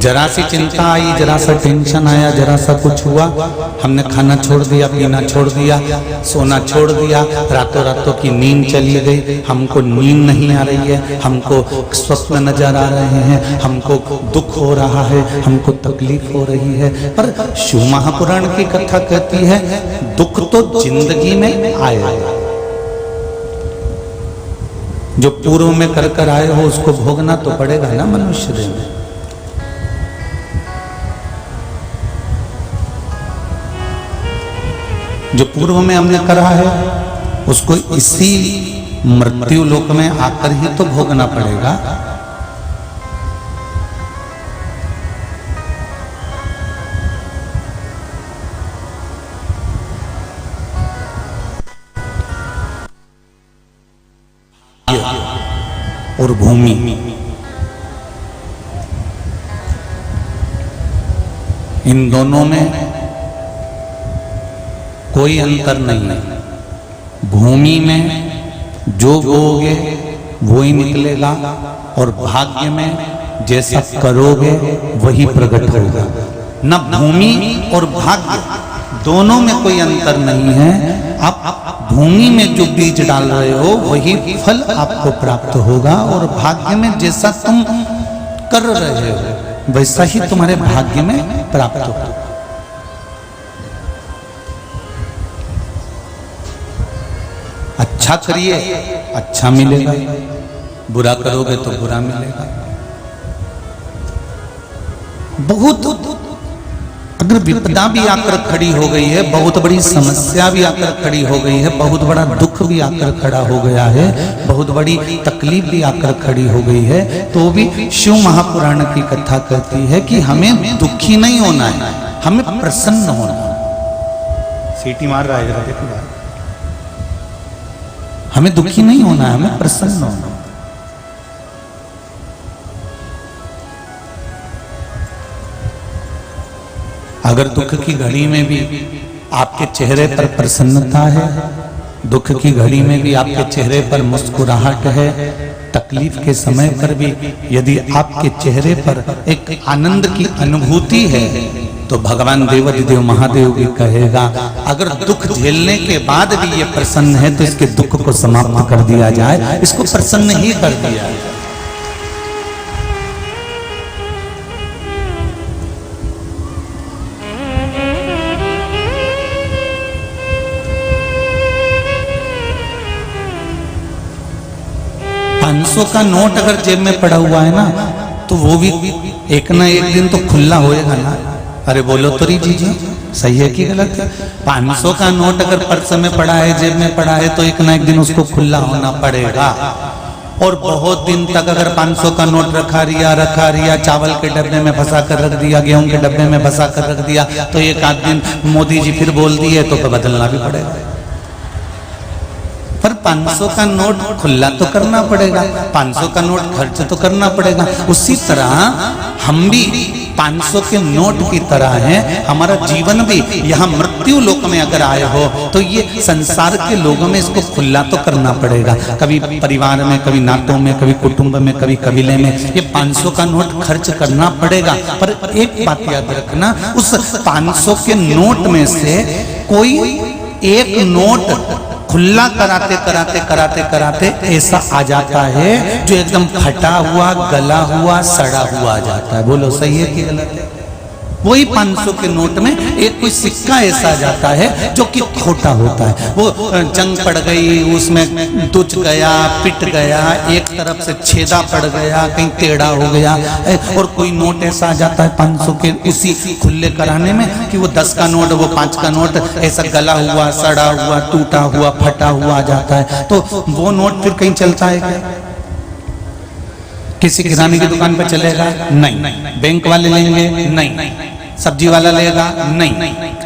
जरा सी चिंता आई, जरा सा टेंशन आया, जरा सा कुछ हुआ, हमने खाना छोड़ दिया, पीना छोड़ दिया, सोना छोड़ दिया, रातों रातों की नींद चली गई, हमको नींद नहीं आ रही है, हमको स्वप्न नजर आ रहे हैं, हमको दुख हो रहा है, हमको तकलीफ हो रही है। पर शिव महापुराण की कथा कहती है दुख तो जिंदगी में आए, जो पूर्व में कर कर आए हो उसको भोगना तो पड़ेगा ना मनुष्य देह में। जो पूर्व में हमने करा है उसको इसी मृत्यु लोक में आकर ही तो भोगना पड़ेगा। और भूमि, इन दोनों में कोई अंतर नहीं है। भूमि में जो बोओगे वो ही निकलेगा और भाग्य में जैसा करोगे वही प्रकट होगा। न भूमि और भाग्य दोनों में कोई अंतर नहीं है। आप भूमि में जो बीज डाल रहे हो वही फल आपको प्राप्त होगा और भाग्य में जैसा तुम कर रहे हो वैसा ही तुम्हारे भाग्य में प्राप्त होगा। अच्छा करिए अच्छा मिलेगा, बुरा करोगे तो बुरा मिलेगा। बहुत अगर विपदा भी आकर खड़ी हो गई है, बहुत बड़ी समस्या भी आकर खड़ी हो गई है, बहुत बड़ा दुख भी आकर खड़ा हो गया है, बहुत बड़ी तकलीफ भी आकर खड़ी हो गई है, तो भी शिव महापुराण की कथा कहती है कि हमें दुखी नहीं होना है, हमें प्रसन्न होना है। सीटी मार रहा है, देखो हमें दुखी नहीं होना है, हमें प्रसन्न होना है। अगर दुख की घड़ी में भी आपके चेहरे पर प्रसन्नता है, दुख की घड़ी में भी आपके चेहरे पर मुस्कुराहट है, तकलीफ के समय पर भी यदि आपके चेहरे पर एक आनंद की अनुभूति है, तो भगवान देवाधिदेव महादेव भी कहेगा अगर दुख झेलने के बाद भी ये प्रसन्न है तो इसके दुख को समाप्त कर दिया जाए, इसको प्रसन्न ही कर दिया जाए। $500 का नोट अगर जेब में पड़ा हुआ है ना तो वो भी एक ना एक दिन तो खुला होएगा ना। अरे बोलो तो जी सही है कि गलत है? 500 का नोट अगर पर्स में पड़ा है, जेब में पड़ा है, तो एक ना एक दिन उसको खुला होना पड़ेगा। और बहुत दिन तक अगर 500 का नोट रखा रिया चावल के डब्बे में फंसा कर रख दिया, गेहूं के डब्बे में फंसा कर रख दिया, तो एक आध दिन मोदी जी फिर बोल दिए तो बदलना भी पड़ेगा। पर 500 का नोट खुला तो करना पड़ेगा, 500 का नोट खर्च तो करना पड़ेगा। उसी तरह हम भी 500 के नोट की तरह हैं, हमारा जीवन भी यहाँ मृत्यु लोक में अगर आए हो तो ये संसार के लोगों में इसको खुला तो करना पड़ेगा। कभी परिवार में, कभी नातों में, कभी कुटुंब में, कभी कबीले में ये 500 का नोट खर्च करना पड़ेगा। पर एक बात याद रखना, उस 500 के नोट में से कोई एक नोट खुला कराते कराते कराते कराते ऐसा आ जाता है जो एकदम फटा हुआ, गला हुआ, सड़ा हुआ आ जाता है। बोलो सही है कि गलत है? वही 500 के नोट में एक कोई सिक्का ऐसा आ जाता है जो कि खोटा होता है। वो जंग पड़ गई, उसमें दुच गया, पिट गया, एक तरफ से छेदा पड़ गया, कहीं टेढ़ा हो गया। और कोई नोट ऐसा आ जाता है 500 के उसी खुले कराने में कि वो 10 का नोट, वो 5 का नोट ऐसा गला हुआ, सड़ा हुआ, टूटा हुआ, फटा हुआ आ जाता है। तो वो नोट फिर कहीं चलता है क्या? किसी किराने की दुकान पर चलेगा? नहीं। बैंक वाले लेंगे? नहीं। सब्जी वाला लेगा? नहीं।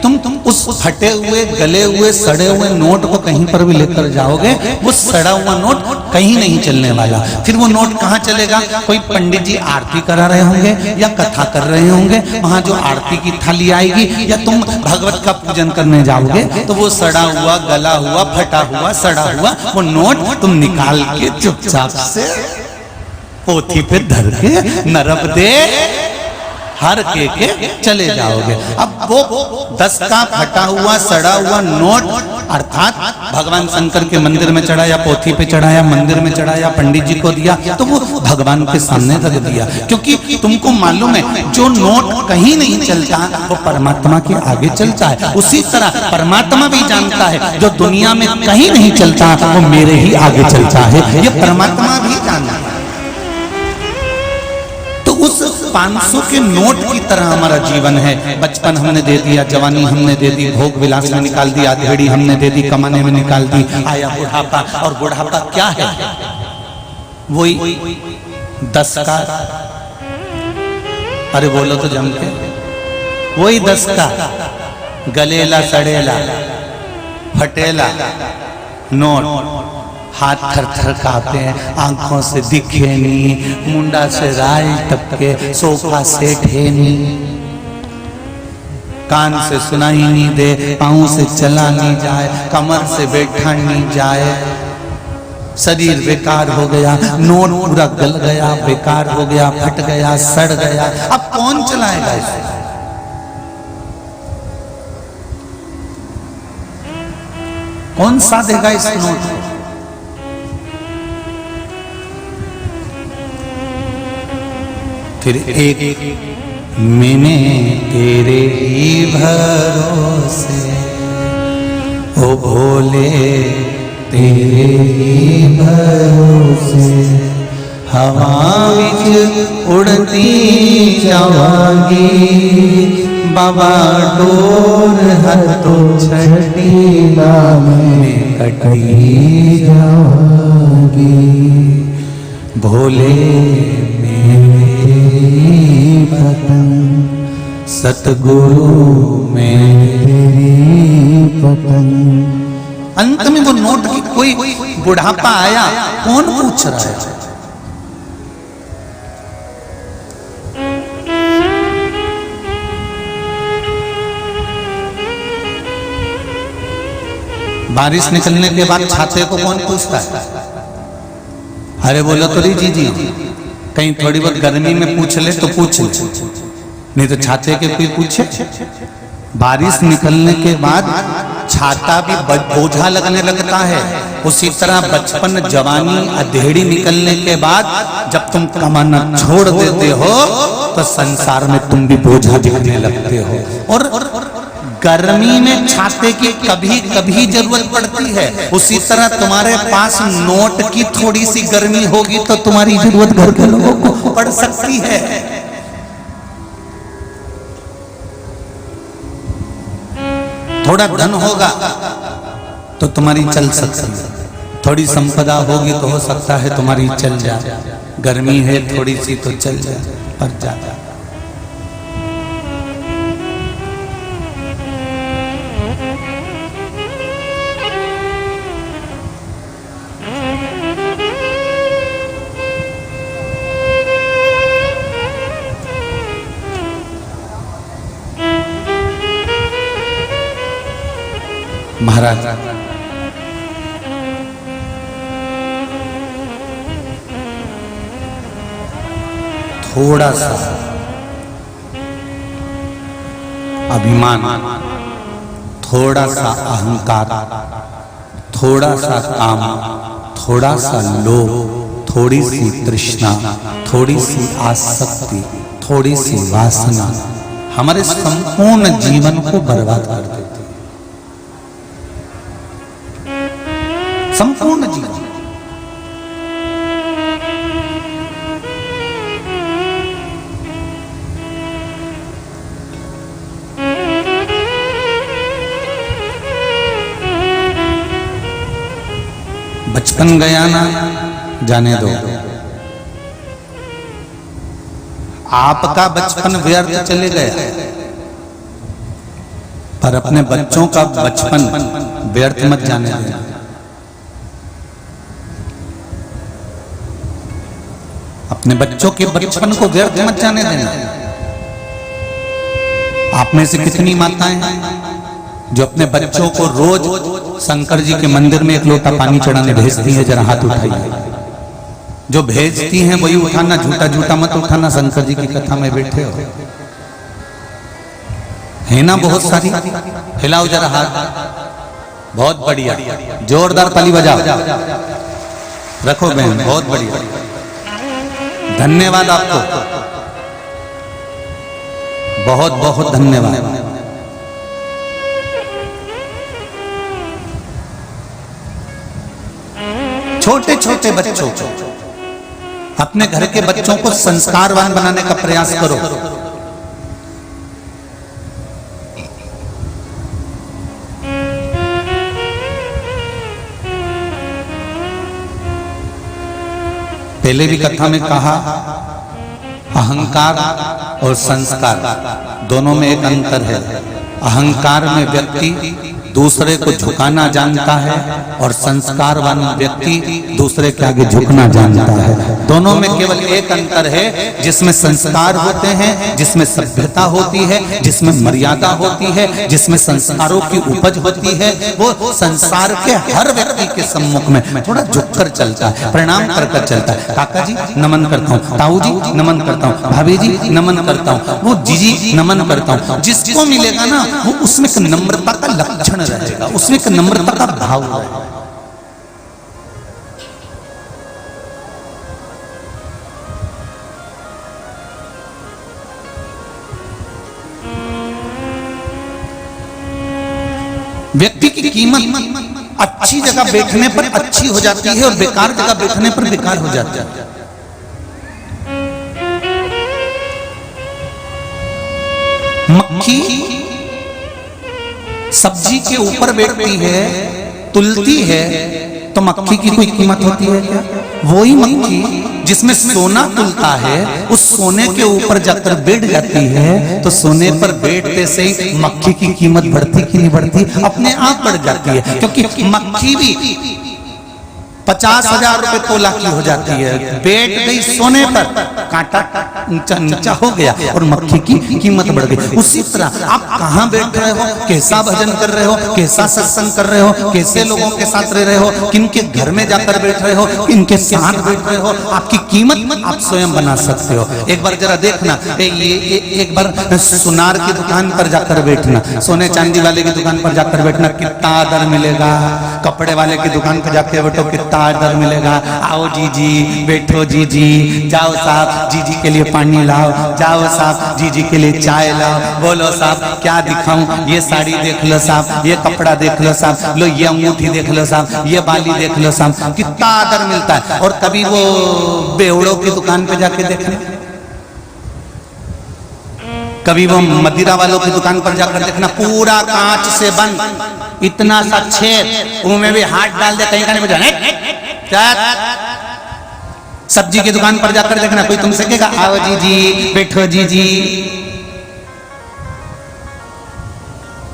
तुम उस फटे हुए, गले हुए, सड़े हुए नोट को कहीं पर भी लेकर जाओगे, वो सड़ा हुआ नोट कहीं नहीं चलने वाला। फिर वो नोट कहाँ चलेगा? कोई पंडित जी आरती करा रहे होंगे या कथा कर रहे होंगे, वहां जो आरती की थाली आएगी, या तुम भगवत का पूजन करने जाओगे तो वो सड़ा हुआ, गला हुआ, फटा हुआ, सड़ा हुआ वो नोट तुम निकाल के चुपचाप से पोथी पे धर के नरक दे हर के चले जाओगे। अब वो 10 का फटा हुआ सड़ा हुआ नोट अर्थात भगवान शंकर के मंदिर में चढ़ाया, पोथी पे चढ़ाया, मंदिर में चढ़ाया, पंडित जी को दिया, तो वो भगवान के सामने रख दिया। क्योंकि तुमको मालूम है जो नोट कहीं नहीं चलता वो परमात्मा के आगे चलता है। उसी तरह परमात्मा भी जानता है जो दुनिया में कहीं नहीं चलता वो मेरे ही आगे चलता है, ये परमात्मा भी जानता है। तो उस 500 के नोट की तरह हमारा जीवन है। बचपन हमने दे दिया, जवानी हमने दे दी, भोग विलास में निकाल दी, आधेड़ी हमने दे दी, कमाने में निकाल दी, आया बुढ़ापा। और बुढ़ापा क्या है? वही 10 का, अरे बोलो तो जम के, वही 10 का गलेला सड़ेला फटेला नोट, हाथ थर थर कांपे, आंखों से दिखे नहीं, मुंडा से राल टपके, सोफा सेट है नहीं, कान से सुनाई नहीं दे, पाँव से चला नहीं जाए, कमर से बैठा नहीं जाए, शरीर बेकार हो गया, नोट पूरा गल गया, बेकार हो गया, फट गया, सड़ गया। अब कौन चलाएगा इसे? कौन सा देगा इस नोट को? फिर एक मैंने तेरे ही भरोसे ओ भोले तेरे ही भरोसे हवा विच उड़ती जावांगी, बाबा डोर हथों छठी में कटी जावांगी, भोले पतंग सतगुरु मेरी पतंग। अंत में वो नोट की कोई बुढ़ापा आया, कौन पूछ रहा है? बारिश निकलने के बाद छाते को कौन पूछता है? अरे बोलो तो जी जी, कहीं थोड़ी बहुत गर्मी में पूछ ले तो पूछ ले, नहीं तो छाते के कोई पूछे? बारिश निकलने के बाद छाता भी बोझा लगने लगता है। उसी तरह बचपन, जवानी, अधेड़ी निकलने के बाद जब तुम कमाना छोड़ देते हो तो संसार में तुम भी बोझा दिखने लगते हो। और गर्मी में छाते की कभी कभी जरूरत पड़ती है। उसी तरह तुम्हारे पास नोट की थोड़ी सी गर्मी होगी तो तुम्हारी जरूरत घर के लोगों को पड़ सकती है। थोड़ा धन होगा तो तुम्हारी चल सकती है, थोड़ी संपदा होगी तो हो सकता है तुम्हारी चल जाए। गर्मी है थोड़ी सी तो चल जाए, पर जाता। महाराज थोड़ा सा अभिमान, थोड़ा सा अहंकार, थोड़ा सा काम, थोड़ा सा लोभ, थोड़ी सी तृष्णा, थोड़ी सी आसक्ति, थोड़ी सी वासना हमारे संपूर्ण जीवन को बर्बाद कर देती है। संपूर्ण जीवन। बचपन गया ना, जाने दो। आपका बचपन व्यर्थ चले गया, पर अपने बच्चों का बचपन व्यर्थ मत जाने देना। अपने बच्चों के बचपन को व्यर्थ मत जाने देना। आप में से कितनी माताएं हैं जो अपने बच्चों को रोज शंकर जी के मंदिर में एक लोटा पानी चढ़ाने भेजती हैं? जरा हाथ उठाइए। जो भेजती हैं वही उठाना, झूठा झूठा मत उठाना। शंकर जी की कथा में बैठे हो, है ना बहुत सारी। हिलाओ जरा हाथ, बहुत बढ़िया, जोरदार ताली बजाओ, रखो बहन, बहुत बढ़िया, धन्यवाद आपको, बहुत बहुत धन्यवाद। छोटे छोटे बच्चों, अपने घर के बच्चों को संस्कारवान बनाने का प्रयास करो। पहले भी कथा में कहा, अहंकार और संस्कार दोनों में एक अंतर है। अहंकार में व्यक्ति दूसरे को झुकाना जानता है और संस्कारवान व्यक्ति दूसरे के आगे झुकना जानता है। दोनों में केवल एक अंतर है, जिसमें संस्कार होते हैं, जिसमें सभ्यता होती है, जिसमें मर्यादा होती है, जिसमें संस्कारों की उपज होती है, वो संसार के हर व्यक्ति के सम्मुख में थोड़ा झुककर चलता है, प्रणाम कर चलता है। काका जी नमन करता हूँ, ताऊ जी नमन करता हूँ, भाभी जी नमन करता हूँ, वो जीजी नमन करता हूँ। जिसको मिलेगा ना वो उसमें नम्रता का लक्षण रहेगा, उसमें एक नम्रता का भाव रहेगा। व्यक्ति की कीमत अच्छी जगह बैठने पर अच्छी हो जाती है और बेकार जगह बैठने पर बेकार हो जाती है। मक्खी सब्जी के ऊपर बैठती है, तुलती है, तो मक्खी की कोई कीमत होती है क्या? वही मक्खी जिसमें सोना तुलता है, उस सोने के ऊपर जाकर बैठ जाती है, तो सोने पर बैठते से ही मक्खी की कीमत बढ़ती कि नहीं बढ़ती? अपने आप बढ़ जाती है, क्योंकि मक्खी भी 50,000 रुपए तोला की हो जाती है, बैठ गई सोने पर, कांटा ऊंचा नीचा हो गया और मक्खी की कीमत बढ़ गई। उसी तरह आप कहाँ बैठ रहे हो, कैसा भजन कर रहे हो, कैसा सत्संग कर रहे हो, कैसे लोगों के साथ रह रहे हो, किनके घर में जाकर बैठ रहे हो, किनके साथ बैठ रहे हो, आपकी कीमत आप स्वयं बना सकते हो। एक बार जरा देखना, एक बार सुनार की दुकान पर जाकर बैठना, सोने चांदी वाले की दुकान पर जाकर बैठना, कितना आदर मिलेगा। कपड़े वाले की दुकान पर जाकर बैठो, कितना आदर मिलेगा। आओ जीजी, बैठो जीजी, जाओ साहब जीजी के लिए पानी लाओ, जाओ साहब जीजी के लिए चाय लाओ, बोलो साहब क्या दिखाऊं, ये साड़ी देख लो साहब, ये कपड़ा देख लो साहब, लो ये अंगूठी देख लो साहब, ये बाली देख लो साहब, कितना आदर मिलता है। और कभी वो बेवड़ों की दुकान पे जाके देखना, कभी वो मदिरा वालों की दुकान पर जाकर देखना, पूरा कांच से बंद, इतना सा छेद, उनमें भी हाथ डाल दे, कहीं का नहीं बजा। सब्जी की दुकान पर जाकर देखना, कोई तुमसे कहेगा आओ जीजी, बैठो जीजी।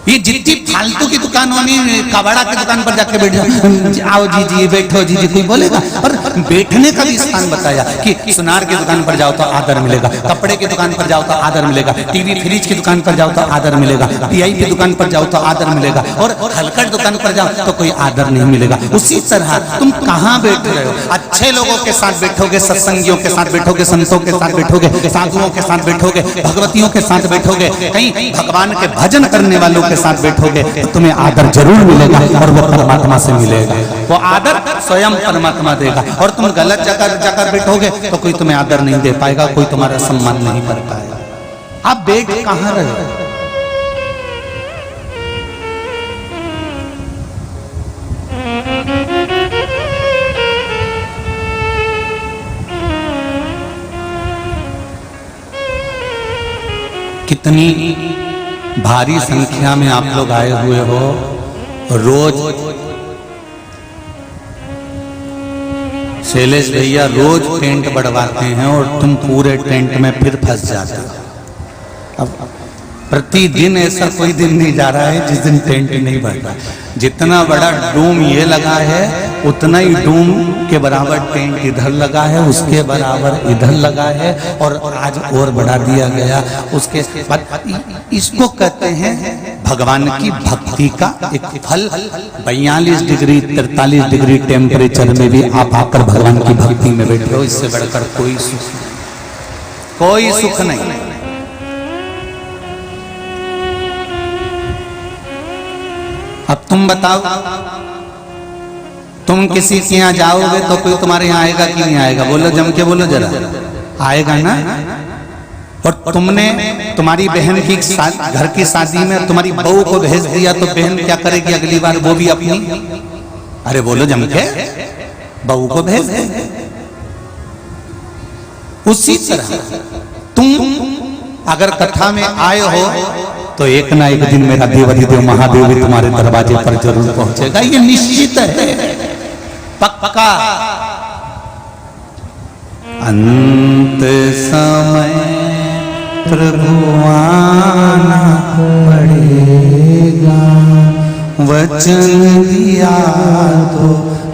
ये जितनी फालतू की दुकानों में, कबाड़ा की दुकान पर जाके बैठ जाओ, आओ जीजी, बैठो जीजी, कोई बोलेगा? और बैठने का भी स्थान बताया कि सुनार की दुकान पर जाओ तो आदर मिलेगा, कपड़े की दुकान पर जाओ तो आदर मिलेगा, टीवी फ्रिज की दुकान पर जाओ तो आदर मिलेगा, पीआई की दुकान पर जाओ तो आदर मिलेगा, और हलकट दुकान पर जाओ तो कोई आदर नहीं मिलेगा। उसी तरह तुम कहाँ बैठ रहे हो? अच्छे लोगों के साथ बैठोगे, सत्संगियों के साथ बैठोगे, संतों के साथ बैठोगे, साधुओं के साथ बैठोगे, भगवतियों के साथ बैठोगे, कहीं भगवान के भजन करने वालों के साथ बैठोगे तो तुम्हें आदर जरूर मिलेगा और वो परमात्मा से मिलेगा। वो आदर स्वयं परमात्मा देगा। और तुम गलत जगह जाकर बैठोगे तो कोई तुम्हें आदर नहीं दे पाएगा, कोई तुम्हारा सम्मान नहीं कर पाएगा। आप बैठ कहाँ रहे? कितनी भारी संख्या में आप लोग आए हुए हो। रोज शैलेश भैया रोज टेंट बढ़वाते हैं और तुम पूरे टेंट में फिर फंस जाते हो। अब प्रतिदिन ऐसा कोई दिन नहीं जा रहा है जिस दिन टेंट नहीं बढ़ रहा। जितना बड़ा डूम ये लगा है उतना ही डूम के बराबर टेंट इधर लगा है, उसके बराबर इधर लगा है, और आज और बढ़ा दिया गया। उसके बाद इसको कहते हैं भगवान की भक्ति का एक फल। 42 डिग्री 43 डिग्री टेम्परेचर में भी आप आकर भगवान की भक्ति में बैठे हो, इससे बढ़कर कोई सुख नहीं। अब तुम बताओ, तुम किसी के यहाँ जाओगे तो कोई तुम्हारे यहाँ आएगा कि नहीं आएगा? बोलो, जम के बोलो जरा, आएगा ना? और तुमने तुम्हारी बहन की घर की शादी में तुम्हारी बहू को भेज दिया तो बहन क्या करेगी अगली बार? वो भी अपनी, अरे बोलो जम के, बहू को भेज दे। उसी तरह तुम अगर कथा में आए हो तो एक ना एक दिन मेरा देवाधिदेव महादेव भी तुम्हारे दरवाजे पर जरूर पहुंचेगा, ये निश्चित है, पक्का। अंत समय प्रभु आना पड़ेगा, वचन दिया तो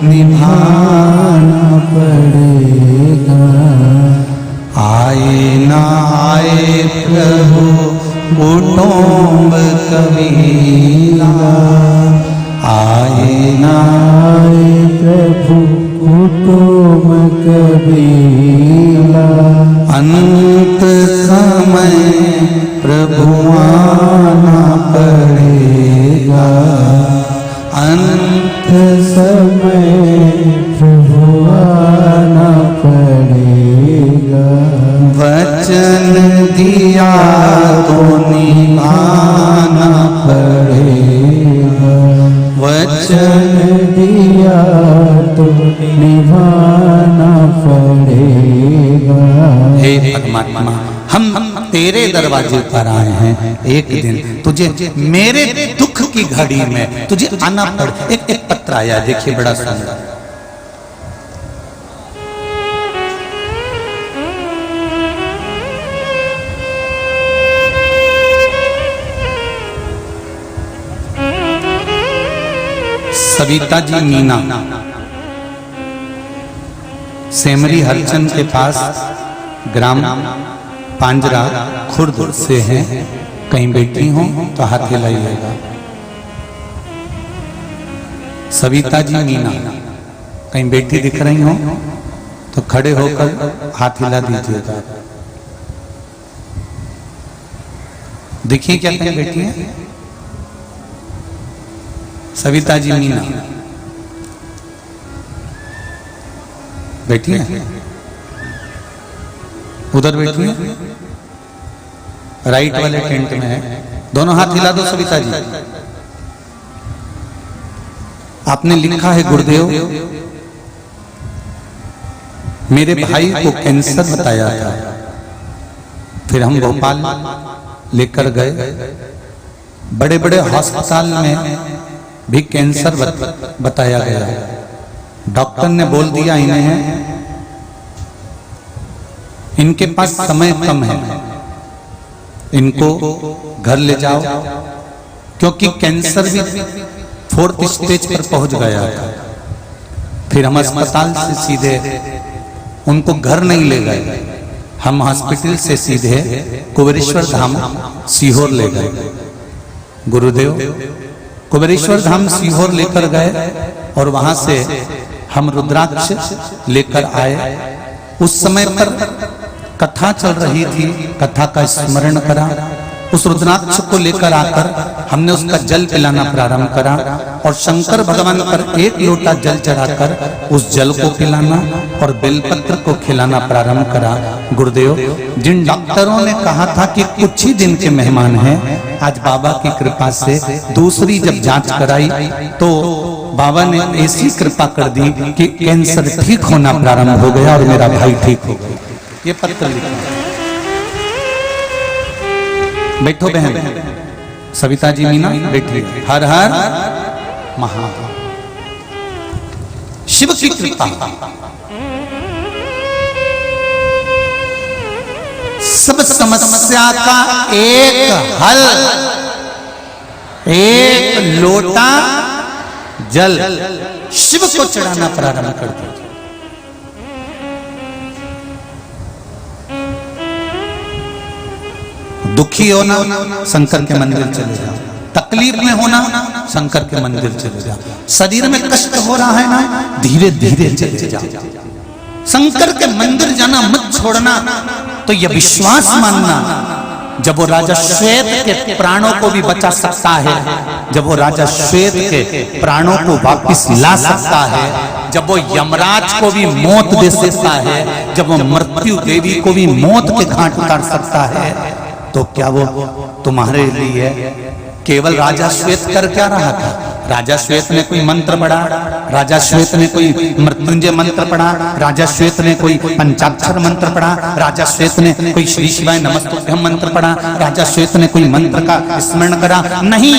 निभाना पड़ेगा। आए ना आए प्रभु कुटुंब कबीरा, आए ना आए प्रभु कुटुंब कबीरा। अंत समय प्रभु आना पड़ेगा, अंत समय प्रभु आना पड़ेगा। वचन दिया तो निभाना पड़ेगा, वचन दिया तो निभाना पड़ेगा। हे परमात्मा, हम तेरे दरवाजे पर आए हैं, एक दिन तुझे मेरे दुख की घड़ी में तुझे आना पड़े। एक पत्र आया, देखिए बड़ा सुंदर। सविता जी मीना सेमरी हरचंद के पास ग्राम पांजरा खुर्द से हैं। कहीं बैठी हो तो हाथ हिलाइएगा। सविता जी मीना कहीं बैठी दिख रही हो तो खड़े होकर हाथ हिला दीजिएगा। देखिए क्या कहीं बैठी है सविता जी मीना, बैठी है, उधर बैठी है, राइट वाले टेंट में है। दोनों हाथ हिला दो सविता जी। आपने लिखा है, गुरुदेव मेरे भाई को कैंसर बताया था, फिर हम भोपाल लेकर गए। बड़े बड़े अस्पताल में भी कैंसर बताया गया। डॉक्टर ने बोल दिया इन्हें इनके पास समय कम है, इनको घर ले जाओ, क्योंकि कैंसर भी 4th स्टेज पर पहुंच गया था। फिर हम अस्पताल से सीधे उनको घर नहीं ले गए, हम हॉस्पिटल से सीधे कुबेरेश्वर धाम सीहोर ले गए। गुरुदेव कुबेरेश्वर धाम सीहोर लेकर गए और वहां से हम रुद्राक्ष लेकर आए। उस समय पर कथा चल रही थी, कथा का स्मरण करा। उस रुद्राक्ष को लेकर आकर हमने उसका जल पिलाना प्रारंभ करा और शंकर भगवान पर 1 लोटा जल चढ़ाकर उस जल को पिलाना और बेलपत्र को खिलाना प्रारंभ करा। गुरुदेव, जिन डॉक्टरों ने कहा था कि कुछ ही दिन के मेहमान हैं, आज बाबा की कृपा से दूसरी जब जांच कराई तो बाबा ने ऐसी कृपा कर दी कि कैंसर ठीक होना प्रारंभ हो गया और मेरा भाई ठीक हो गया। ये पत्र लिखा। बैठो बहन, सविता जी मीना बैठी। हर हर महादेव। शिव की कृपा, सब समस्या का एक हल, एक लोटा जल शिव को चढ़ाना प्रारंभ कर दिया। दुखी होना, शंकर के मंदिर चले जाओ। तकलीफ में होना, शंकर के मंदिर चले जाओ। शरीर में कष्ट हो रहा है ना, धीरे धीरे चले जाओ। शंकर के मंदिर जाना मत छोड़ना। तो यह विश्वास मानना जब वो राजा श्वेत के प्राणों को भी बचा सकता है, जब वो राजा श्वेत के प्राणों को वापस ला सकता है, जब वो यमराज को भी मौत दे सकता है, जब वो मृत्यु देवी को भी मौत के घाट उतार सकता है, तो क्या वो तुम्हारे लिए केवल राजा श्वेत कर क्या रहा था? राजा श्वेत ने कोई मंत्र पढ़ा, राजा श्वेत ने कोई मृत्युंजय मंत्र पढ़ा, राजा श्वेत ने कोई पंचाक्षर मंत्र पढ़ा, राजा श्वेत ने कोई श्री शिवाय नमस्तुभ्यम मंत्र पढ़ा, राजा श्वेत ने कोई मंत्र का स्मरण करा? नहीं,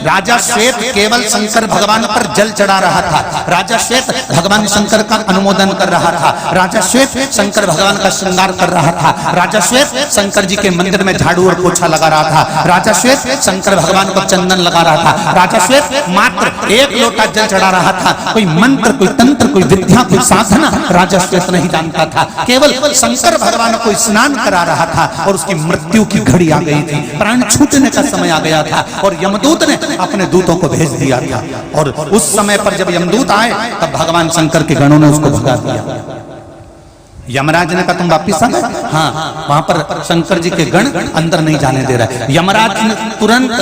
राजा श्वेत केवल शंकर भगवान पर जल चढ़ा रहा था, राजा श्वेत भगवान शंकर का अनुमोदन कर रहा था, राजा श्वेत शंकर भगवान का श्रृंगार कर रहा था, राजा श्वेत शंकर जी के मंदिर में झाड़ू और पोछा लगा रहा था, राजा श्वेत शंकर भगवान को चंदन लगा रहा था, राजा श्वेत मात्र एक लोटा जल चढ़ा रहा था। कोई मंत्र, कोई तंत्र, कोई विद्या, कोई साधना राजा श्वेत नहीं जानता था, केवल शंकर भगवान को स्नान करा रहा था और उसकी मृत्यु की घड़ी आ गई थी, प्राण छूटने का समय आ गया था और यमदूत ने अपने दूतों को भेज दिया था। और उस समय पर जब यमदूत आए तब भगवान शंकर के गणों ने उसको भगा दिया। यमराज ने कहा तुम वापिस आ गए? हाँ, वहां पर शंकर जी के गण अंदर नहीं जाने दे रहा है। यमराज ने तुरंत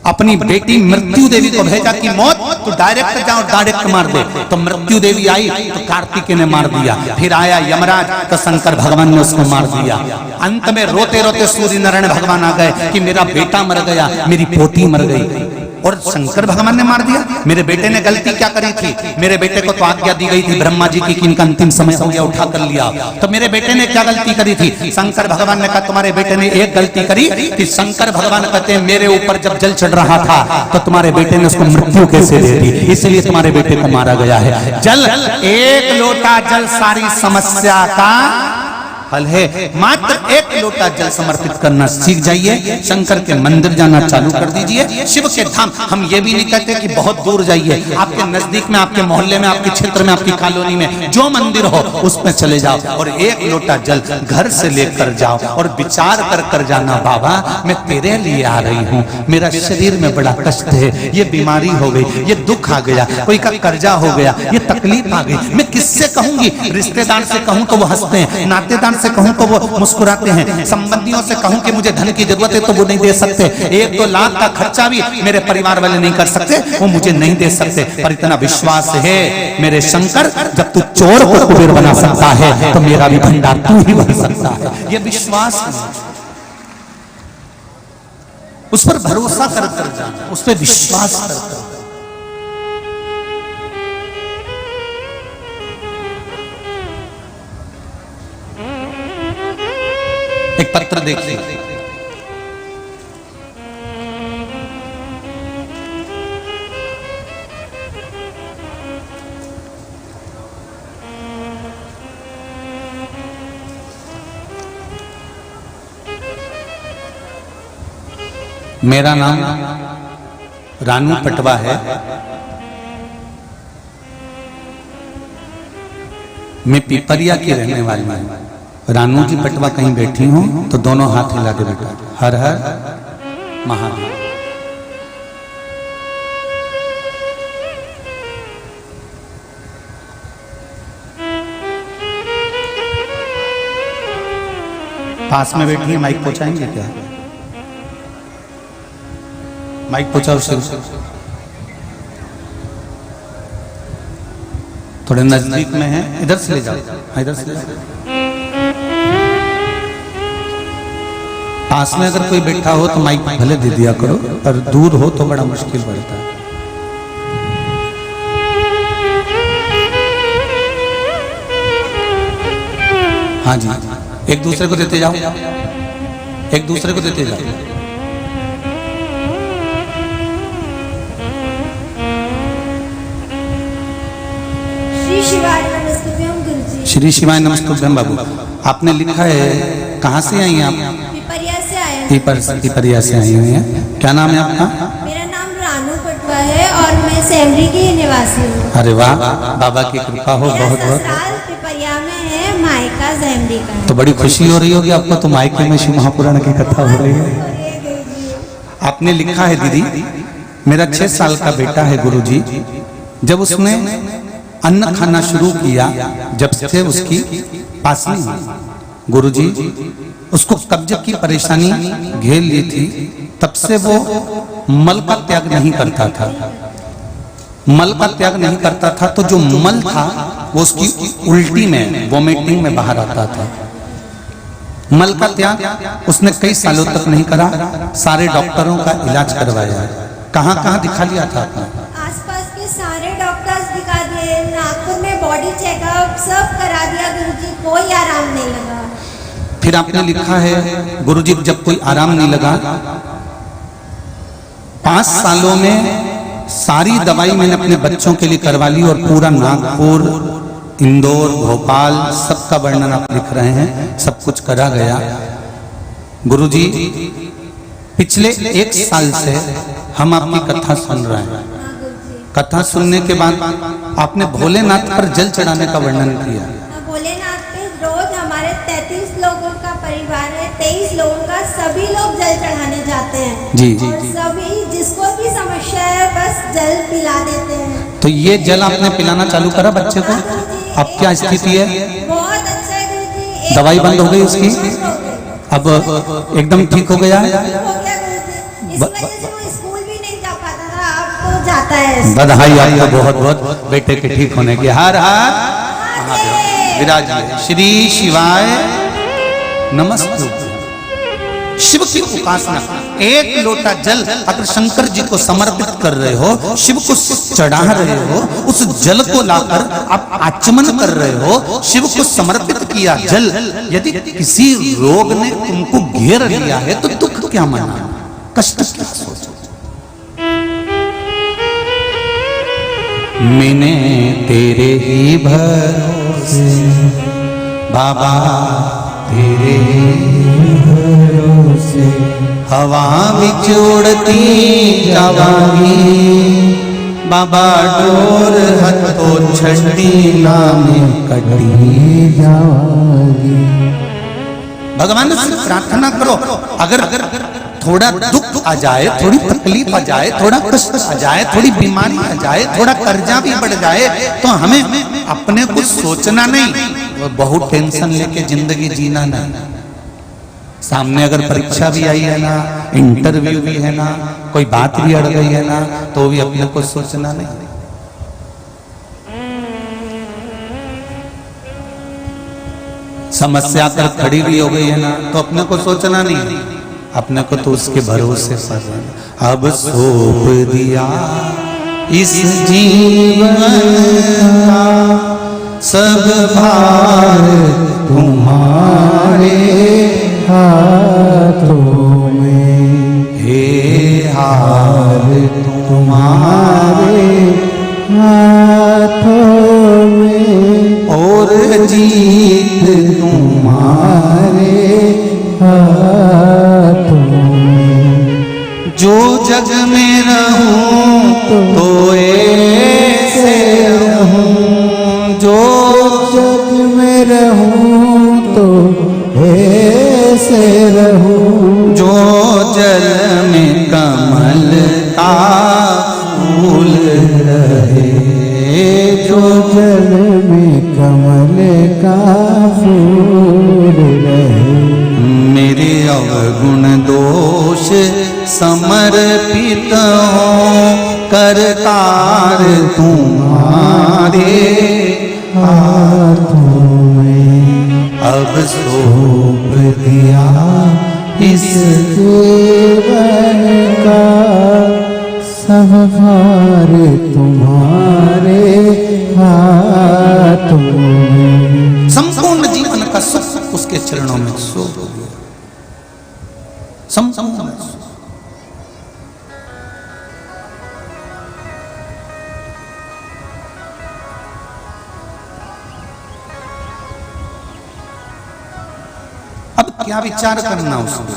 अपनी बेटी मृत्यु देवी को भेजा कि मौत तो डायरेक्ट जाओ, डायरेक्ट मार दे। तो मृत्यु देवी आई तो कार्तिकेय ने मार दिया, फिर आया यमराज तो शंकर भगवान ने उसको मार दिया। अंत में रोते रोते सूर्य नारायण भगवान आ गए कि मेरा बेटा मर गया, मेरी पोती मर गई। और शंकर भगवान ने मार दिया। मेरे बेटे ने गलती क्या करी थी? मेरे बेटे को तो आज्ञा दी गई थी ब्रह्मा जी की कि इनका अंतिम समय हो गया, उठा कर लिया। तो मेरे बेटे ने क्या गलती करी थी? शंकर भगवान ने कहा तुम्हारे बेटे ने एक गलती करी कि शंकर भगवान कहते हैं मेरे ऊपर जब जल चढ़ रहा था तो तुम्हारे बेटे ने उसको मृत्यु कैसे दे दी, इसलिए तुम्हारे बेटे को मारा गया है। जल, एक लोटा जल सारी समस्या का हल है। मात्र एक लोटा जल समर्पित करना सीख जाइए, शंकर के मंदिर जाना चालू कर दीजिए। शिव के धाम, हम ये भी नहीं कहते कि बहुत दूर जाइए, आपके नजदीक में, आपके मोहल्ले में, आपके क्षेत्र में, आपकी कॉलोनी में जो मंदिर हो उसमें चले जाओ और एक लोटा जल घर से लेकर जाओ और विचार कर कर जाना, बाबा मैं तेरे लिए आ रही हूँ, मेरा शरीर में बड़ा कष्ट है, ये बीमारी हो गई, ये दुख आ गया, कोई का कर्जा हो गया, ये तकलीफ आ गई, मैं किससे कहूंगी? रिश्तेदार से कहूं तो वो हंसते हैं, नातेदार से कहूं तो वो मुस्कुराते हैं, संबंधियों से कहूं कि मुझे धन की जरूरत है तो वो नहीं दे सकते, 1-2 लाख का खर्चा भी मेरे परिवार वाले नहीं कर सकते, वो मुझे नहीं दे सकते। पर इतना विश्वास है मेरे शंकर, जब तू चोर को कुबेर बना सकता है तो मेरा भी भंडार तू ही बन सकता है। ये विश्वास, उस पर भरोसा कर कर जाना, उस पर विश्वास कर। एक पत्र देखिए, मेरा नाम रानू पटवा है, मैं पिपरिया की रहने वाली हूँ। रानू जी पटवा कहीं बैठी हूं तो दोनों हाथ हिला के बैठा, हर हर महादेव। पास में बैठी है, माइक पहुंचाएंगे क्या? माइक पहुंचाओ से थोड़े नजदीक में है, इधर से ले जाओ, इधर से ले जाओ। पास में अगर कोई बैठा हो तो माइक भले दे दिया करो, पर दूर हो तो बड़ा मुश्किल पड़ता है। हाँ जी, एक दूसरे को देते जाओ, एक दूसरे को देते जाओ। श्री शिवाय नमस्तुभ्यम गुरुजी। श्री शिवाय नमस्तुभ्यम बाबू, आपने लिखा है, कहाँ से आई हैं आप? पिपरिया से आई हुई हैं। क्या नाम है आपका? मेरा नाम रानू पटवा है और मैं सेमरी की निवासी हूँ। अरे वाह, बाबा की कृपा हो। बहुत बहुत पिपरिया में है, मायका सेमरी का है। तो बड़ी खुशी हो रही होगी आपको, तो मायके में शिव महापुराण की कथा हो रही है। आपने लिखा है दीदी, मेरा 6 साल का बेटा है गुरुजी, जब उसने अन्न खाना शुरू किया, जब से उसकी पासनी गुरुजी उसको कब्ज की परेशानी घेर ली थी, तब से वो मल का त्याग नहीं करता था। मल का त्याग नहीं करता था तो जो मल था वो उसकी उल्टी में, वोमिटिंग में बाहर आता था। मल का त्याग उसने कई सालों तक नहीं करा, सारे डॉक्टरों का इलाज करवाया। कहाँ कहाँ दिखा लिया था आपने? आसपास के सारे डॉक्टर्स दिखा दिए, नागपुर में बॉडी चेकअप सब करा दिया गुरुजी, कोई आराम नहीं लगा। फिर आपने लिखा है गुरुजी जब कोई आराम नहीं लगा, 5 सालों में सारी दवाई मैंने अपने बच्चों के लिए करवा ली और पूरा नागपुर, इंदौर, भोपाल सबका वर्णन आप लिख रहे हैं, सब कुछ करा गया। गुरुजी पिछले 1 साल से हम आपकी कथा सुन रहे हैं। कथा सुनने के बाद आपने भोलेनाथ पर जल चढ़ाने का वर्णन किया। भोलेनाथ पे रोज हमारे 33 लोगों का परिवार है, 23 लोगों का, सभी लोग जल चढ़ाने जाते हैं जी। और सभी जिसको भी समस्या है बस जल पिला देते हैं। तो ये जल आपने पिलाना चालू करा बच्चे को? अब क्या स्थिति है? बहुत अच्छा है गुरुजी। दवाई बंद हो गई उसकी? अब एकदम ठीक हो गया है? इस वजह से वो स्कूल भी नहीं जा पाता था, अब तो जाता है। बधाई आपको बहुत बहुत बेटे के ठीक होने की। हर हर विराजिए। श्री शिवाय नमस्ते। शिव की उपासना, 1 लोटा जल अगर शंकर जी को समर्पित कर रहे हो, शिव को चढ़ा रहे हो, उस जल को लाकर आप आचमन कर रहे हो, शिव को समर्पित किया जल, यदि किसी रोग ने तुमको घेर लिया है तो दुख क्या मनाना, कष्ट क्या सोचो। मैंने तेरे ही भरोसे बाबा, तेरे भरोसे हवा बिच उड़ती जावांगी बाबा, डोर हथो छड़ी लामे कटी जावांगी। भगवान से प्रार्थना करो, अगर थोड़ा दुख आ जाए, थोड़ी तकलीफ आ जाए, थोड़ा कष्ट आ जाए, थोड़ी बीमारी आ जाए, थोड़ा कर्जा भी बढ़ जाए, तो हमें अपने को सोचना नहीं, बहुत टेंशन लेके जिंदगी जीना नहीं। सामने अगर परीक्षा भी आई है ना, इंटरव्यू भी है ना, कोई बात भी अड़ गई है ना, तो भी अपने को सोचना नहीं। समस्या कर खड़ी भी हो गई है ना, तो अपने को सोचना नहीं, अपने को तो उसके भरोसे पर अब सौंप दिया इस जीवन का सब भार तुम्हारे हाथों में, हे हार तुम्हारे हाथों में और जीत तुम्हारे हाथों में। जो जग में रहूं तो ऐसे रहूं, जो जग में रहूं तो ऐसे रहूं, जो जल में कमल का फूल रहे, जो जल में कमल का फूल रहे। मेरे अवगुण दोष समर्पित हो, करतार तुम्हारे हाथों में, अब सौंप दिया इस जीवन का सब भार तुम्हारे हाथों में। संपूर्ण जीवन का सुख उसके चरणों में सौंप दिया, संपूर्ण। अब क्या विचार करना उसको?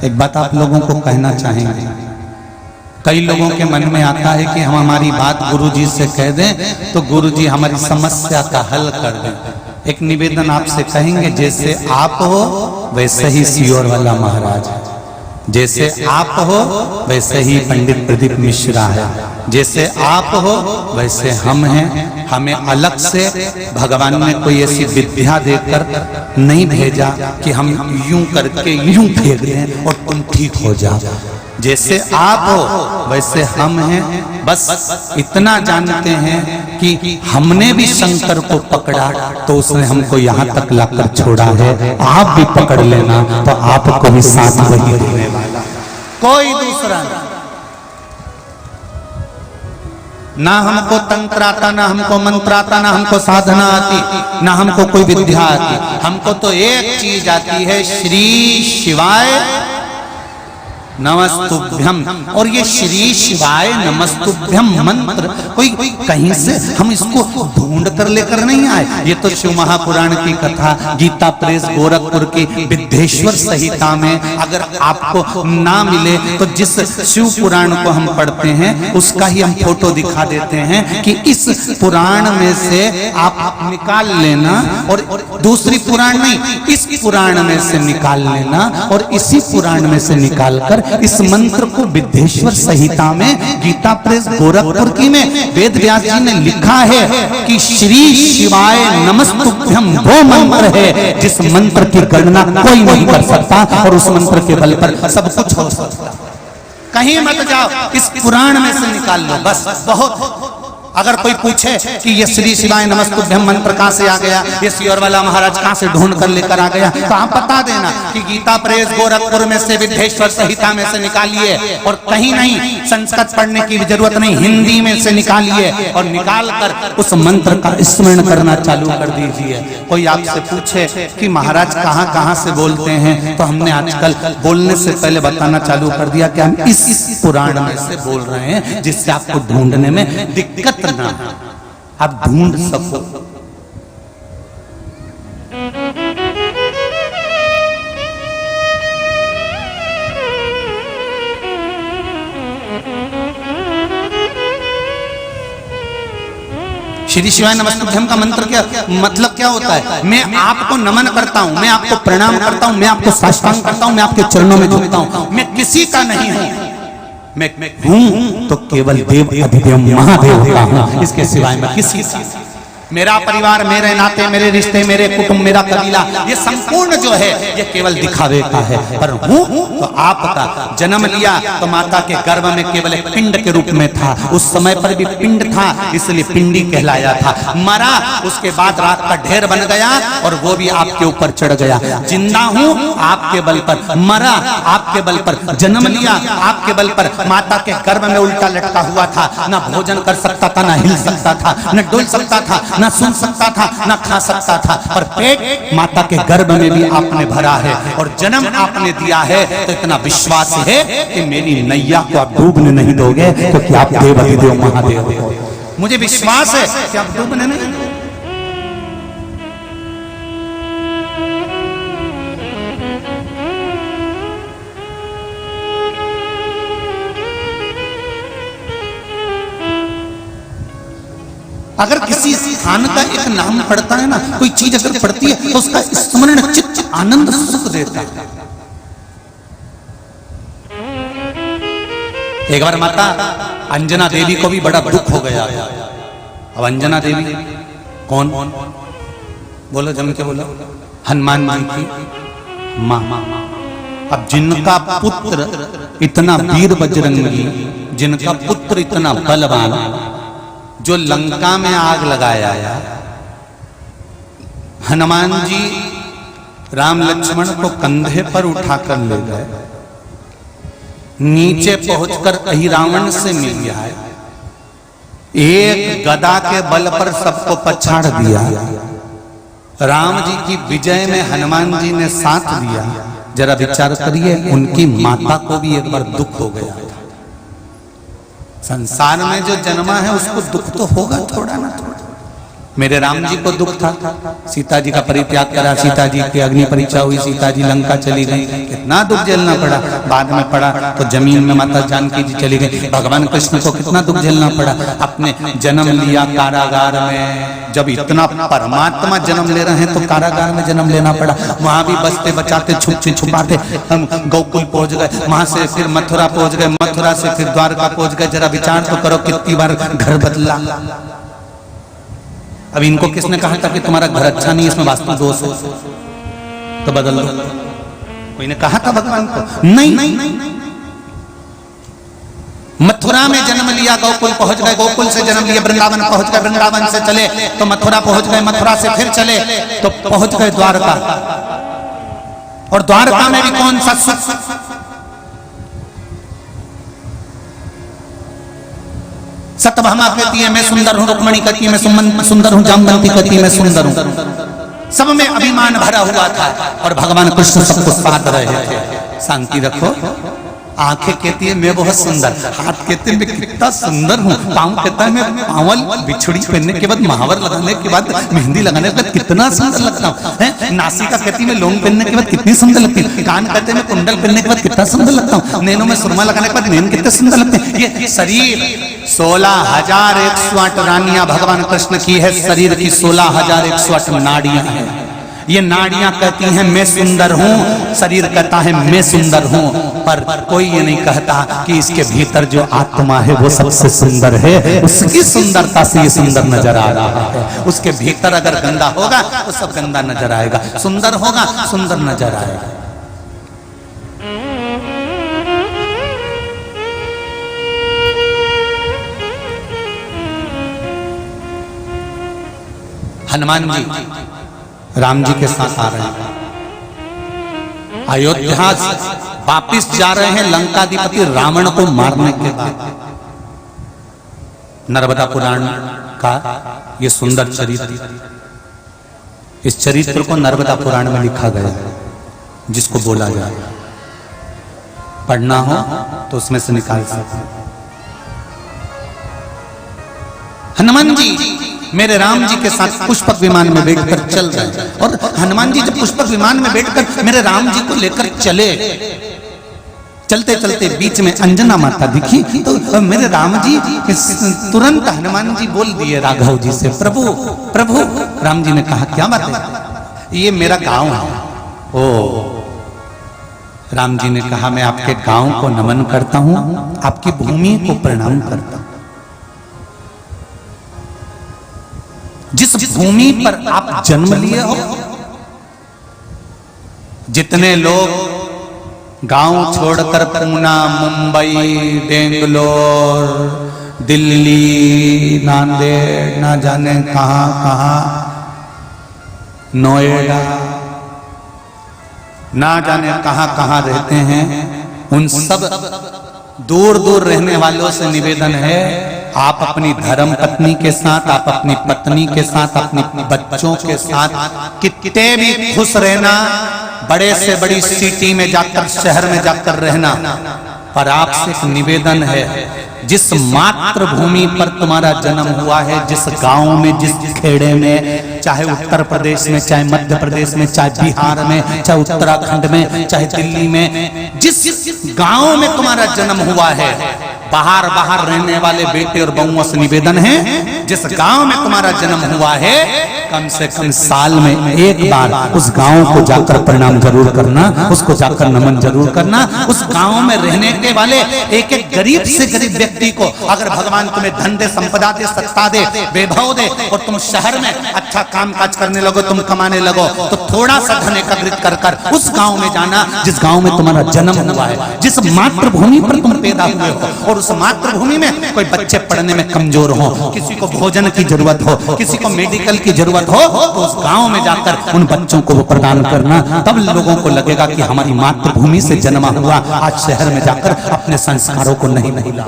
एक बात आप लोगों को कहना चाहेंगे, कई लोगों के मन में आता है कि हम हमारी बात गुरुजी से कह दें तो गुरुजी हमारी समस्या का हल कर दें। एक निवेदन आपसे कहेंगे, जैसे आप हो वैसे ही सियोर वाला महाराज है, जैसे आप हो वैसे ही पंडित प्रदीप मिश्रा है, जैसे आप हो वैसे हम हैं। हमें अलग से भगवान ने कोई ऐसी विद्या देकर नहीं भेजा कि हम यूं करके यूं फेंक दें और तुम ठीक हो जाओ। जैसे आप हो वैसे हम हैं। बस इतना जानते हैं कि हमने भी शंकर को पकड़ा तो उसने हमको यहाँ तक लाकर छोड़ा है। आप भी पकड़ लेना तो आपको भी साथ वही देने वाला, कोई दूसरा नहीं। ना हमको तंत्र आता, ना हमको मंत्र आता, ना हमको साधना आती, ना हमको कोई विद्या आती। हमको तो एक चीज आती है, श्री शिवाय नमस्तुभ्यम। और ये श्री शिवाय नमस्तुभ्यम मंत्र कोई कहीं से हम इसको ढूंढ कर लेकर नहीं आए। ये तो शिव महापुराण की कथा, गीता प्रेस गोरखपुर की विद्येश्वर संहिता में अगर आपको ना मिले तो जिस शिव पुराण को हम पढ़ते हैं उसका ही हम फोटो दिखा देते हैं कि इस पुराण में से आप निकाल लेना और दूसरी पुराण नहीं, इस पुराण में से निकाल लेना और इसी पुराण में से निकालकर इस मंत्र को विद्येश्वर संहिता में गीता प्रेस गोरखपुर की में वेद व्यास जी ने लिखा है कि श्री शिवाय नमस्तुभ्यम वो मंत्र है जिस मंत्र की गणना कोई नहीं कर सकता और उस मंत्र के बल पर सब कुछ हो सकता। कहीं मत जाओ, इस पुराण में से निकाल लो, बस बहुत। अगर कोई पूछे कि ये श्री शिवाय नमस्तुभ्यम मंत्र कहां से आ गया, ये सियोर वाला महाराज कहां से ढूंढ कर लेकर आ गया, तो आप बता देना कि गीता प्रेस गोरखपुर में से विद्येश्वर संहिता में से निकालिए। और कहीं नहीं, संस्कृत पढ़ने की जरूरत नहीं, हिंदी में से निकालिए और निकाल कर उस मंत्र का स्मरण करना चालू कर दीजिए। कोई आपसे पूछे कि महाराज कहां कहां से बोलते हैं, तो हमने आजकल बोलने से पहले बताना चालू कर दिया कि हम इस पुराण में से बोल रहे हैं, जिससे आपको ढूंढने में दिक्कत ना, आप ढूंढ सको। श्री शिवाय नमस्तुभ्यम का मंत्र क्या मतलब क्या होता है? मैं आपको नमन करता हूं, मैं आपको प्रणाम करता हूं, मैं आपको साष्टांग करता हूं, मैं आपके चरणों में झुकता हूं। मैं किसी का नहीं हूं, मैं हूं तो केवल देव अधिदेव महादेव का हूं, इसके सिवाय मैं किसी का। मेरा परिवार, मेरे नाते, मेरे रिश्ते, मेरे कुटुंब, मेरा कबीला, ये संपूर्ण जो है ये केवल दिखावे का है। पर हूं तो आपका। जन्म लिया तो माता के गर्भ में केवल एक पिंड के रूप में था, उस समय पर भी पिंड था इसलिए पिंडी कहलाया था। मरा, उसके बाद रात का ढेर बन गया और वो भी आपके ऊपर चढ़ गया। जिंदा हूं आपके बल पर, मरा आपके बल पर, जन्म लिया आपके बल पर। माता के गर्भ में उल्टा लटका हुआ था, ना भोजन कर सकता था, ना हिल सकता था, न डुल सकता था, ना सुन सकता था, ना खा सकता था। पर पेट माता के गर्भ में भी आपने भरा है और जन्म आपने दिया है। तो इतना विश्वास है कि मेरी नैया को आप डूबने नहीं दोगे, क्योंकि आप देव अधिदेव महादेव हो। मुझे विश्वास है कि आप डूबने नहीं दोगे। अगर किसी स्थान का एक नाम पड़ता है ना, कोई चीज अगर पड़ती है तो उसका स्मरण चित्त आनंद सुख देता है। एक बार माता अंजना देवी को भी बड़ा दुख हो गया। अब अंजना देवी कौन? बोलो, जम के बोलो। हनुमान जी की मां। अब जिनका पुत्र इतना वीर बजरंगी, जिनका पुत्र इतना बलवान, जो लंका में आग लगाया, हनुमान जी राम लक्ष्मण को कंधे पर उठाकर ले गए, नीचे पहुंचकर कहीं रावण से मिल गया है, एक गदा के बल पर सबको पछाड़ दिया। राम जी की विजय में हनुमान जी ने साथ दिया। जरा विचार करिए, उनकी माता को भी एक बार दुख हो गया। संसार में जो जन्मा है उसको दुख तो होगा थोड़ा ना थोड़ा। मेरे राम जी को दुख था, सीता जी का परित्याग करा, सीता जी की अग्नि परीक्षा हुई, सीता जी लंका चली गई, कितना दुख झेलना पड़ा। बाद में पड़ा तो जमीन में माता जानकी जी चली गई। भगवान कृष्ण को कितना दुख झेलना पड़ा। अपने जन्म लिया कारागार में, जब इतना परमात्मा जन्म ले रहे हैं तो कारागार में जन्म लेना पड़ा। वहां भी बचते बचाते छुपते छुपाते हम गोकुल पहुंच गए, वहां से फिर मथुरा पहुंच गए, मथुरा से फिर द्वारका पहुंच गए। जरा विचार तो करो कितनी बार घर बदला। अब इनको किसने कहा था कि तुम्हारा घर अच्छा नहीं, इसमें वास्तु दोष है तो बदल दो? कोई ने कहा था भगवान को? नहीं। मथुरा में जन्म लिया, गोकुल पहुंच गए, गोकुल से जन्म लिया, वृंदावन पहुंच गए, वृंदावन से चले तो मथुरा पहुंच गए, मथुरा से फिर चले तो पहुंच गए द्वारका। और द्वारका में भी कौन सा सुख? सत्यभामा कहती है मैं सुंदर हूं, रुक्मणी कहती है मैं सुंदर हूं, जामवंती कहती है मैं सुंदर हूं। सब में अभिमान भरा हुआ था और भगवान कृष्ण सबको साथ रहे थे। शांति रखो। आंखें कहती है मैं बहुत सुंदर, हाथ कहते हैं मैं कितना सुंदर हूँ, पाँव कहता है मैं पावल बिछुड़ी पहनने के बाद महावर लगाने के बाद मेहंदी लगाने के बाद कितना सुंदर लगता हूँ। नासिका कहती है मैं लौंग पहनने के बाद कितनी सुंदर लगती है। कान कहते हैं मैं कुंडल पहनने के बाद कितना सुंदर लगता हूँ। नैनों में सुरमा लगाने के बाद नैन कितने सुंदर लगते हैं। ये शरीर 16,108 रानियां भगवान कृष्ण की है, शरीर की 16,108 नाड़ियां हैं। ये नाड़ियां कहती हैं मैं सुंदर हूं, शरीर कहता है मैं सुंदर हूं, पर कोई ये नहीं कहता कि इसके भीतर जो आत्मा है वो सबसे सुंदर है। उसकी सुंदरता से ये सुंदर नजर आ रहा है। उसके भीतर अगर गंदा होगा तो सब गंदा नजर आएगा, सुंदर होगा सुंदर नजर आएगा। हनुमान जी राम जी के साथ आ रहे हैं, अयोध्या वापिस जा रहे हैं लंकाधिपति रावण को मारने के बाद। नर्मदा पुराण का ये सुंदर चरित्र, इस चरित्र को नर्मदा पुराण में लिखा गया है, जिसको बोला जाए पढ़ना हो तो उसमें से निकाल सकते। हनुमान जी मेरे राम जी के साथ पुष्पक विमान में बैठकर चल रहे हैं, और हनुमान जी जब पुष्पक विमान में बैठकर मेरे राम जी को लेकर चले, चलते चलते बीच में अंजना माता दिखी तो मेरे राम जी तुरंत हनुमान जी बोल दिए राघव जी से, प्रभु प्रभु। राम जी ने कहा क्या बात है? ये मेरा गांव है। ओ राम जी ने कहा मैं आपके गांव को नमन करता हूं, आपकी भूमि को प्रणाम करता हूं। जिस भूमि पर आप जन्म लिए हो, जितने लोग गांव छोड़कर पूना, मुंबई, बेंगलोर, दिल्ली, नांदेड़, ना जाने कहां कहां, नोएडा, ना जाने कहां कहां रहते हैं, उन सब दूर दूर रहने वालों से निवेदन है आप अपनी धर्म पत्नी के साथ, आप अपनी पत्नी के साथ, अपने बच्चों के साथ कितने भी खुश रहना, बड़े से बड़ी सिटी में जाकर, शहर में जाकर रहना, पर आपसे एक निवेदन है, जिस मातृभूमि पर तुम्हारा जन्म हुआ है, जिस गांव में, जिस खेड़े में, चाहे उत्तर प्रदेश में, चाहे मध्य प्रदेश में, चाहे बिहार में, चाहे उत्तराखंड में, चाहे दिल्ली में, जिस गांव में तुम्हारा जन्म हुआ है, बाहर बाहर रहने वाले बेटे और बहुओं से निवेदन है, जिस गांव में तुम्हारा जन्म हुआ है, कम से कम साल में एक बार उस गांव को जाकर प्रणाम जरूर करना, उसको जाकर नमन जरूर करना। उस गांव में रहने के वाले एक एक गरीब से गरीब व्यक्ति को अगर भगवान तुम्हें धन दे, संपदा दे, सत्ता दे, वैभव दे, और तुम शहर में अच्छा काम काज करने लगो, तुम कमाने लगो, तो थोड़ा सा धन एकत्रित कर कर उस गांव में जाना जिस गांव में तुम्हारा जन्म हुआ है, जिस मातृभूमि पर तुम पैदा हुए हो, और उस मातृभूमि में कोई बच्चे पढ़ने में कमजोर हो, किसी को भोजन की जरूरत हो, किसी को मेडिकल की जरूरत हो, तो उस गांव में जाकर उन बच्चों को वो प्रदान करना। तब लोगों को लगेगा कि हमारी मातृभूमि से जन्मा हुआ, आज शहर में जाकर अपने संस्कारों को नहीं भूला,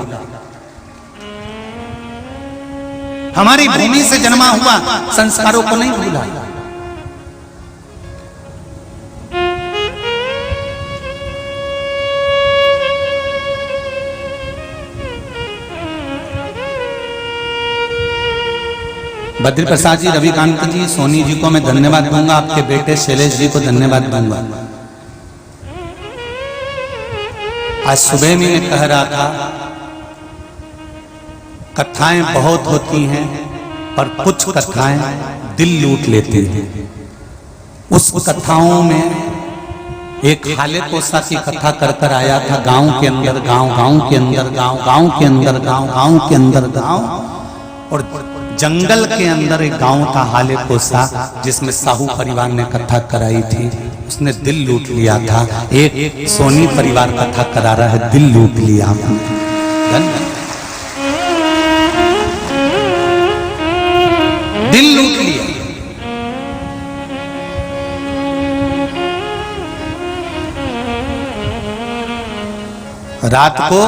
हमारी भूमि से जन्मा हुआ, संस्कारों को नहीं भूला। बद्री प्रसाद जी, रविकांत जी, सोनी जी को मैं धन्यवाद दूंगा, आपके बेटे शैलेश जी को धन्यवाद दूंगा। आज सुबह में मैं कह रहा था कथाएं बहुत होती हैं पर कुछ कथाएं दिल लूट लेती हैं। उस कथाओं में एक हाले कोसा की कथा कर आया था, गांव के अंदर गांव, गांव के अंदर गांव, गांव के अंदर गांव, गांव के अंदर गांव, और जंगल के अंदर एक गांव था हाले कोसा, जिसमें साहू परिवार ने कथा कराई थी। उसने दिल लूट लिया था। एक सोनी परिवार कथा करा रहा है, दिल लूट लिया। दिल लूट लिया। रात को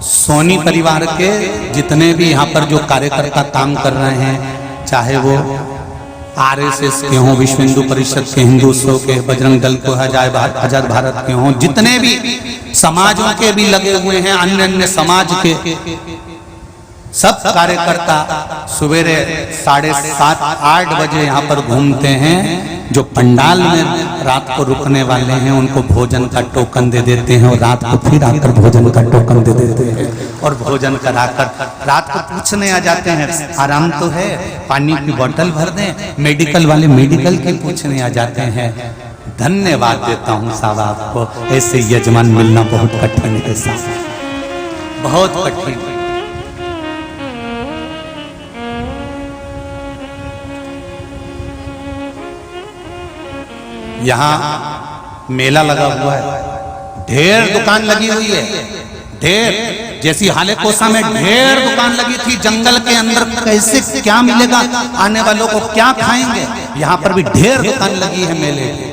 सोनी परिवार के जितने भी यहाँ पर जो कार्यकर्ता काम कर रहे हैं, चाहे वो आरएसएस के हों, विश्व हिंदू परिषद के, हिंदुत्व के, बजरंग दल को, आजाद भारत के हों, जितने भी समाजों के भी लगे हुए हैं, अन्य अन्य समाज के सब कार्यकर्ता सवेरे 7:30-8 बजे यहाँ पर घूमते हैं। जो पंडाल में रात को रुकने वाले हैं उनको भोजन का टोकन दे देते हैं, और रात को फिर आकर भोजन का टोकन दे देते हैं, और भोजन कराकर रात को पूछने आ जाते हैं आराम तो है, पानी की बोतल भर दें। मेडिकल वाले मेडिकल के पूछने आ जाते हैं। धन्यवाद देता हूँ साहब आपको, ऐसे यजमान मिलना बहुत कठिन है साहब, बहुत कठिन। यहाँ मेला लगा हुआ है, ढेर दुकान लगी हुई है, ढेर, जैसी हाले कोसा में ढेर दुकान लगी थी जंगल के अंदर, कैसे क्या मिलेगा, आने वालों को क्या खाएंगे, यहाँ पर भी ढेर दुकान लगी है मेले की।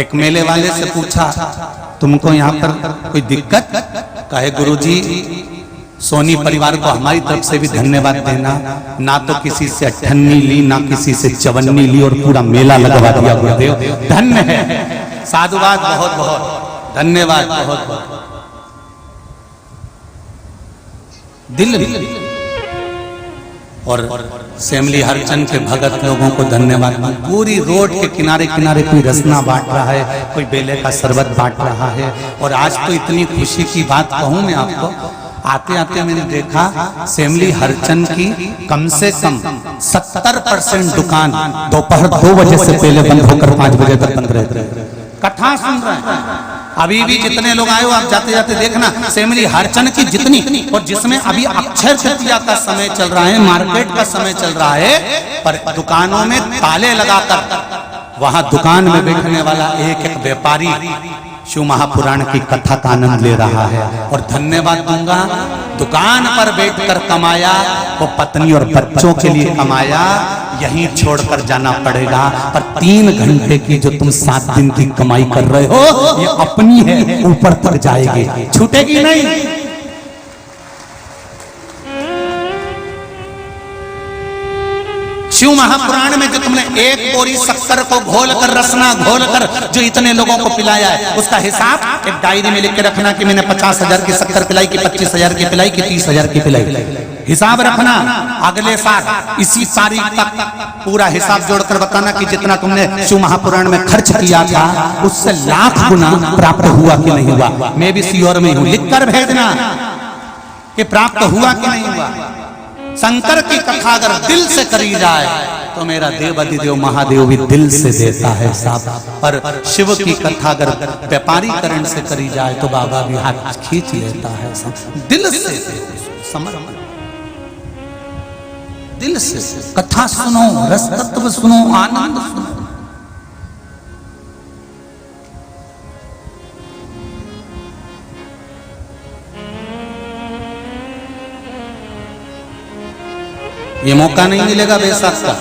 एक मेले वाले से पूछा, तुमको यहाँ पर कोई दिक्कत? कहे गुरुजी, सोनी परिवार को हमारी तरफ से भी धन्यवाद देना, ना तो किसी से अठन्नी ली, ना किसी से चवन्नी ली, और पूरा मेला लगवा दिया गुरुदेव। धन्य है, साधुवाद, बहुत बहुत धन्यवाद, बहुत बहुत दिल। और सेमली हरचंद के भगत लोगों को धन्यवाद। पूरी रोड के किनारे किनारे कोई रसना बांट रहा है, कोई बेले का शरबत बांट रहा है। और आज तो इतनी खुशी की बात कहूं मैं आपको, आते आते मैंने देखा सेमली हरचंद की कम से कम 70% दुकान दोपहर 2 बजे से पहले बंद होकर 5 बजे तक बंद रहते हैं। कथा सुन रहे हैं। अभी भी जितने लोग आए हो आप जाते जाते देखना, सेमली हरचंद की जितनी, और जिसमें अभी अक्षय तृतीया का समय चल रहा है, मार्केट का समय चल रहा है, पर दुकानों में ताले लगाकर वहां दुकान में बैठने वाला एक एक व्यापारी शिव महापुराण की कथा का आनंद ले रहा है। और धन्यवाद दूंगा, दुकान पर बैठकर कमाया वो पत्नी और बच्चों के लिए कमाया, यहीं छोड़कर जाना पड़ेगा। पर 3 घंटे की जो तुम 7 दिन की कमाई कर रहे हो, ये अपनी है, ऊपर तक जाएगी, छूटेगी नहीं। शिव महापुराण में जो तुमने एक बोरी शक्कर को घोलकर, रसना घोलकर जो इतने लोगों को पिलाया है, उसका हिसाब एक डायरी में लिख के रखना कि मैंने 50,000 की शक्कर पिलाई, कि 25,000 की पिलाई, कि 30,000 की पिलाई। हिसाब रखना, अगले साल इसी तारीख तक पूरा हिसाब जोड़कर बताना कि जितना तुमने शिव महापुराण में खर्च किया था उससे लाख गुना प्राप्त हुआ कि नहीं हुआ। मैं भी श्योर में हूं, लिखकर भेजना कि प्राप्त हुआ कि नहीं हुआ। शंकर की कथा अगर दिल से करी जाए तो मेरा देव अधिदेव महादेव भी दिल से देता है साहब। पर शिव की कथा अगर व्यापारीकरण से करी जाए तो बाबा भी हाथ खींच लेता है दिल से। समझ, दिल से कथा सुनो, रस तत्व सुनो, आनंद सुनो। ये मौका नहीं मिलेगा बैसाख का।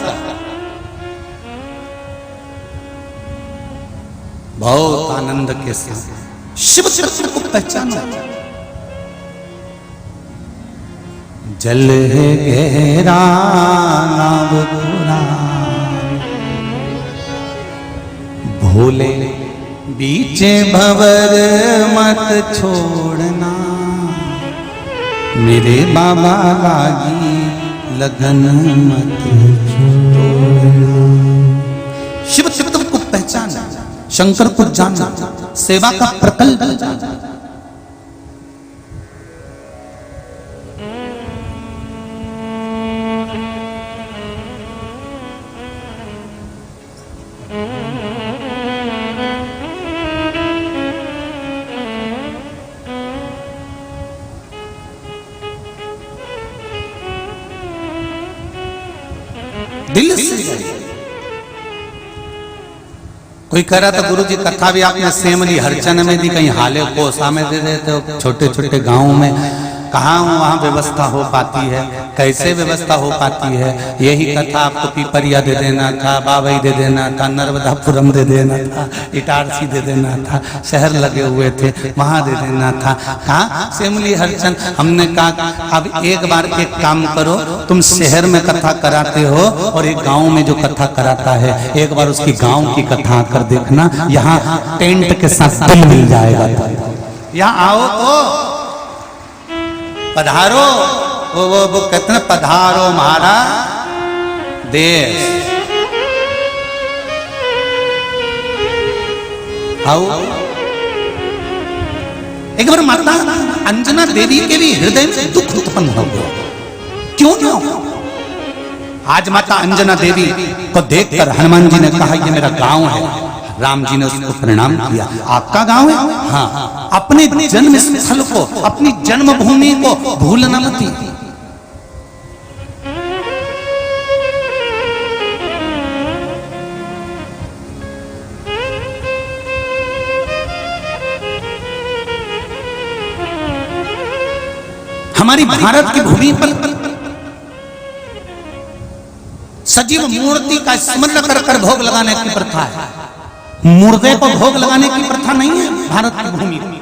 बहुत आनंद के साथ शिव तत्व को पहचानो। जल है गहरा नाव पुराण, भोले बीचे भंवर मत छोड़ना। मेरे बाबा लागी लगन मत तोड़ना। शिव तत्व को पहचाना, शंकर को जाना, सेवा का प्रकल्प जाना। दिल से कोई कह रहा था गुरु जी कथा भी आपने सेमली हरचन में दी, कहीं हाले कोसा में दे देते हो, छोटे छोटे गांव में कहाँ वहाँ व्यवस्था हो पाती है, कैसे व्यवस्था हो पाती है। यही कथा आपको पीपरिया दे देना था, बाबई दे देना था, नर्मदापुरम दे देना था, इटारसी दे देना था, शहर लगे हुए थे वहाँ दे देना था। कहाँ सेमली हरचन। हमने कहा अब एक बार एक काम करो, तुम शहर में कथा कराते हो और एक गाँव में जो कथा कराता है, एक बार उसकी गाँव की कथा कर देखना, यहाँ टेंट के साथ दिल मिल जाएगा। यहाँ आओ तो पधारो, वो कहते हैं पधारो हमारा देश। आओ एक बार माता अंजना देवी के भी हृदय में दुख उत्पन्न हो गया। क्यों ना? आज माता अंजना देवी को देखकर हनुमान जी ने कहा ये मेरा गांव है। राम जी ने उसको प्रणाम किया। आपका गांव है? हाँ। अपने जन्म स्थल को, अपनी जन्मभूमि को भूलना मत। हमारी भारत की भूमि पर सजीव मूर्ति का स्मरण कर कर भोग लगाने की प्रथा है। मुर्दे को भोग लगाने की प्रथा नहीं है भारत की भूमि में।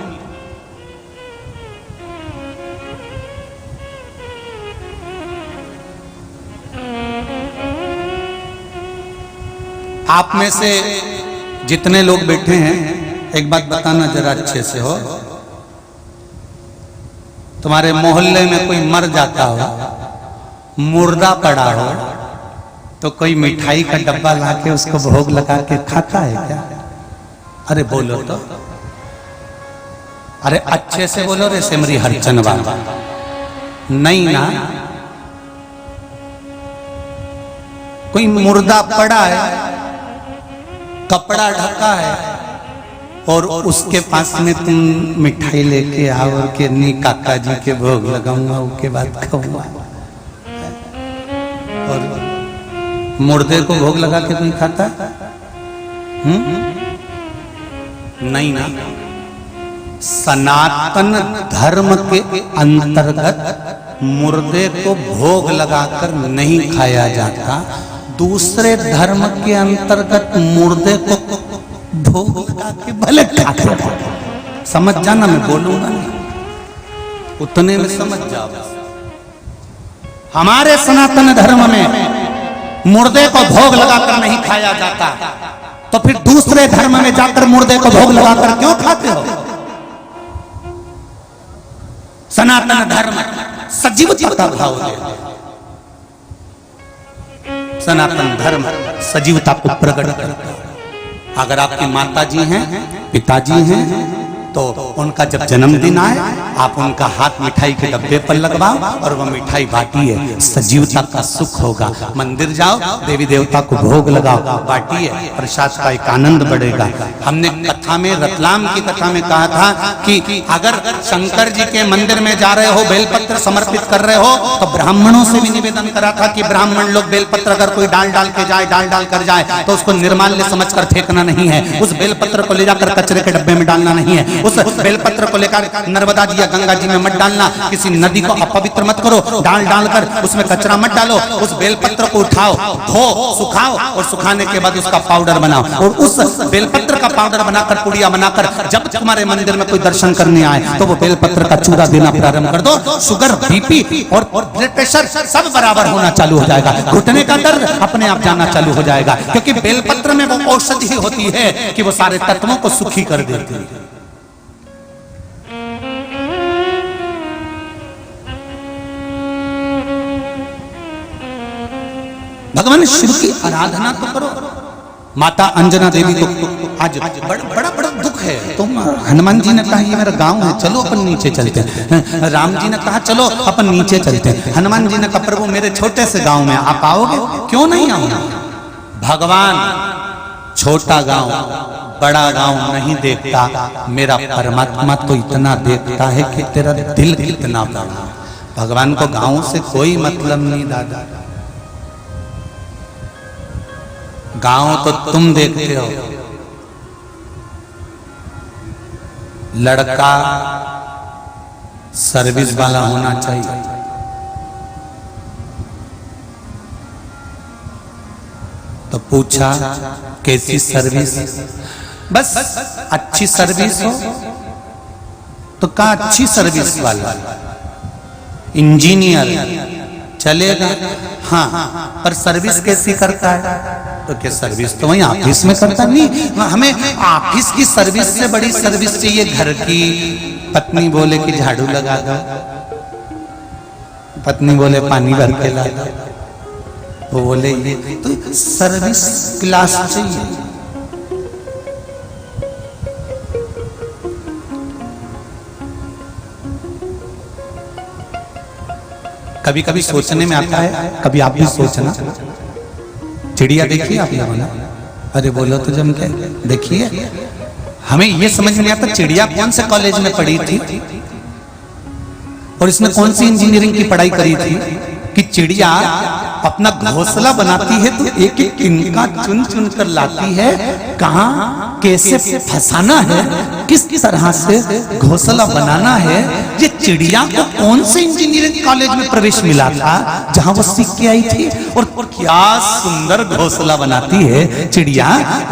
आप में से जितने लोग बैठे हैं एक बात बताना जरा अच्छे से हो, तुम्हारे मोहल्ले में कोई मर जाता हो, मुर्दा पड़ा हो, तो कोई मिठाई का डब्बा लाके उसको भोग लगा के खाता है क्या? अरे बोलो तो, अरे अच्छे से बोलो रे सिमरी हरचन बाबा। नहीं ना, कोई मुर्दा पड़ा है, कपड़ा ढका है और उसके पास में तुम मिठाई लेके आओ और के नहीं काका जी के भोग लगाऊंगा, उसके बाद खाऊंगा। और मुर्दे को भोग लगा के कोई खाता? नहीं ना। सनातन धर्म के अंतर्गत मुर्दे को भोग लगाकर नहीं खाया जाता। दूसरे धर्म के अंतर्गत मुर्दे को भोग लगा के भले खाते। समझ जाना, मैं बोलूंगा नहीं, उतने में समझ जाओ। हमारे सनातन धर्म में मुर्दे को भोग लगाकर नहीं खाया जाता, तो फिर दूसरे धर्म में जाकर मुर्दे को भोग लगाकर क्यों खाते हो? सनातन धर्म सजीवता का भाव है। सनातन धर्म सजीवता को प्रकट करता है। अगर आपकी माता जी हैं, पिताजी हैं, तो उनका जब जन्मदिन आए आप उनका हाथ मिठाई के डब्बे पर लगवाओ और वह मिठाई बांटिए, सजीवता का सुख होगा। मंदिर जाओ, देवी देवता को भोग लगाओ, बांटिए, प्रसाद का एक आनंद बढ़ेगा। हमने कथा में, रतलाम की कथा में कहा था कि अगर शंकर जी के मंदिर में जा रहे हो, बेलपत्र समर्पित कर रहे हो, तो ब्राह्मणों से भी निवेदन करा था कि ब्राह्मण लोग बेलपत्र अगर कोई डाल डाल के जाए, डाल डाल कर जाए, तो उसको निर्माल्य समझकर फेंकना नहीं है। उस बेलपत्र को ले जाकर कचरे के डब्बे में डालना नहीं है। उस बेलपत्र को लेकर नर्मदा जी या गंगा जी में मत डालना। किसी नदी को अपवित्र मत करो, डाल डालकर उसमें कचरा मत डालो। उस बेलपत्र को उठाओ, धो, सुखाओ और सुखाने के बाद उसका पाउडर बनाओ और उस बेलपत्र का पाउडर बनाकर, पुड़िया बनाकर जब तुम्हारे मंदिर में कोई दर्शन करने आए तो वो बेलपत्र का चूरा देना प्रारंभ कर दो। शुगर, बीपी और ब्लड प्रेशर सब बराबर होना चालू हो जाएगा। घुटने का दर्द अपने आप जाना चालू हो जाएगा, क्योंकि बेलपत्र में वो औषधि होती है कि वो सारे तत्वों को सुखी कर देती है। भगवान शिव की आराधना तो करो। माता अंजना देवी को आज बड़ा बड़ा दुख है। तुम हनुमान जी ने कहा ये मेरा गांव है, चलो अपन नीचे चलते हैं। राम जी ने कहा चलो अपन नीचे चलते हैं। हनुमान जी ने कहा प्रभु मेरे छोटे से गांव में आप आओगे? क्यों नहीं आऊंगा। भगवान छोटा गांव बड़ा गांव नहीं देखता, मेरा परमात्मा तो इतना देखता है कि तेरा दिल कितना बड़ा। भगवान को गांव से कोई मतलब नहीं दादा। गांव तो तुम देखते हो, लड़का सर्विस वाला होना चाहिए। तो पूछा कैसी सर्विस? बस अच्छी सर्विस हो तो कहा अच्छी सर्विस वाला इंजीनियर चलेगा। हाँ पर सर्विस कैसी करता है? तो क्या सर्विस तो वहीं ऑफिस में करता नहीं, हमें ऑफिस की सर्विस से बड़ी सर्विस चाहिए घर की। पत्नी बोले कि झाड़ू लगा दो, पत्नी बोले पानी भर के ला दो, वो बोले ये तो सर्विस क्लास चाहिए। कभी कभी सोचने में आता है, कभी आप भी सोचना। चिड़िया देखिए आप लोगों ने? अरे बोलो तो जम के देखिए। हमें ये समझ नहीं आता चिड़िया कौन से कॉलेज में पढ़ी थी और इसने कौन सी इंजीनियरिंग की पढ़ाई करी थी कि चिड़िया अपना घोंसला बनाती है तो एक एक इनका चुन चुन कर लाती है, कहां कैसे फंसाना है, किस तरह से घोंसला बनाना है। ये चिड़िया को कौन से इंजीनियरिंग कॉलेज में प्रवेश मिला था जहां वो सीख के आई थी? और क्या सुंदर घोंसला बनाती है चिड़िया,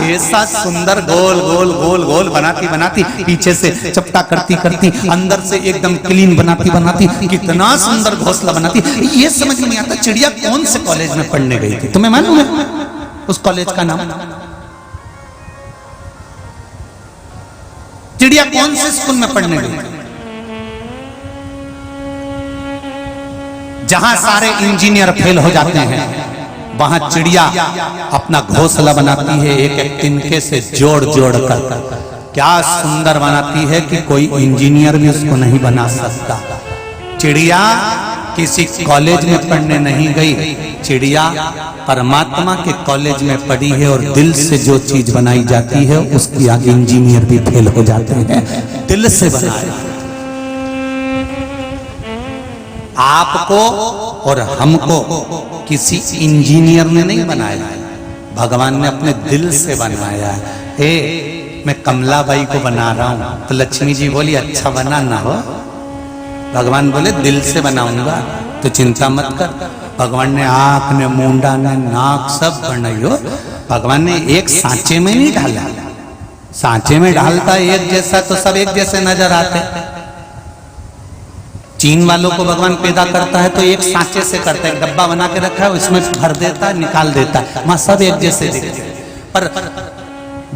ऐसा सुंदर गोल गोल गोल गोल बनाती बनाती, पीछे से चपटा करती करती, अंदर से एकदम क्लीन बनाती बनाती, कितना सुंदर घोंसला बनाती। ये समझ नहीं आता चिड़िया कौन से कॉलेज में पढ़ने गई थी। तुम्हें मालूम है उस कॉलेज का नाम? चिड़िया कौन से स्कूल में पढ़ने गई? जहां सारे इंजीनियर फेल हो जाते हैं वहां चिड़िया अपना घोंसला बनाती है, एक एक तिनके से जोड़ जोड़ कर। क्या सुंदर बनाती है कि कोई इंजीनियर भी उसको नहीं बना सकता। चिड़िया किसी कॉलेज में पढ़ने नहीं गई, चिड़िया परमात्मा के कॉलेज में पढ़ी है और दिल से जो चीज बनाई जाती है उसकी आगे इंजीनियर भी फेल हो जाते हैं। दिल से बनाया आपको और हमको किसी इंजीनियर ने नहीं बनाया, भगवान ने अपने दिल से बनाया है। मैं कमलाबाई को बना रहा हूं तो लक्ष्मी जी बोली अच्छा बना ना हो, भगवान बोले दिल से बनाऊंगा तो चिंता मत कर। भगवान ने आंख ने मुंडा ने नाक सब बनाई हो, भगवान ने एक सांचे में नहीं डाला। सांचे में डालता एक जैसा तो सब एक जैसे नजर आते। चीन वालों को भगवान पैदा करता है तो एक सांचे से करता है, डब्बा बना के रखा है उसमें भर देता है निकाल देता है, वहां सब एक जैसे दिखते हैं। पर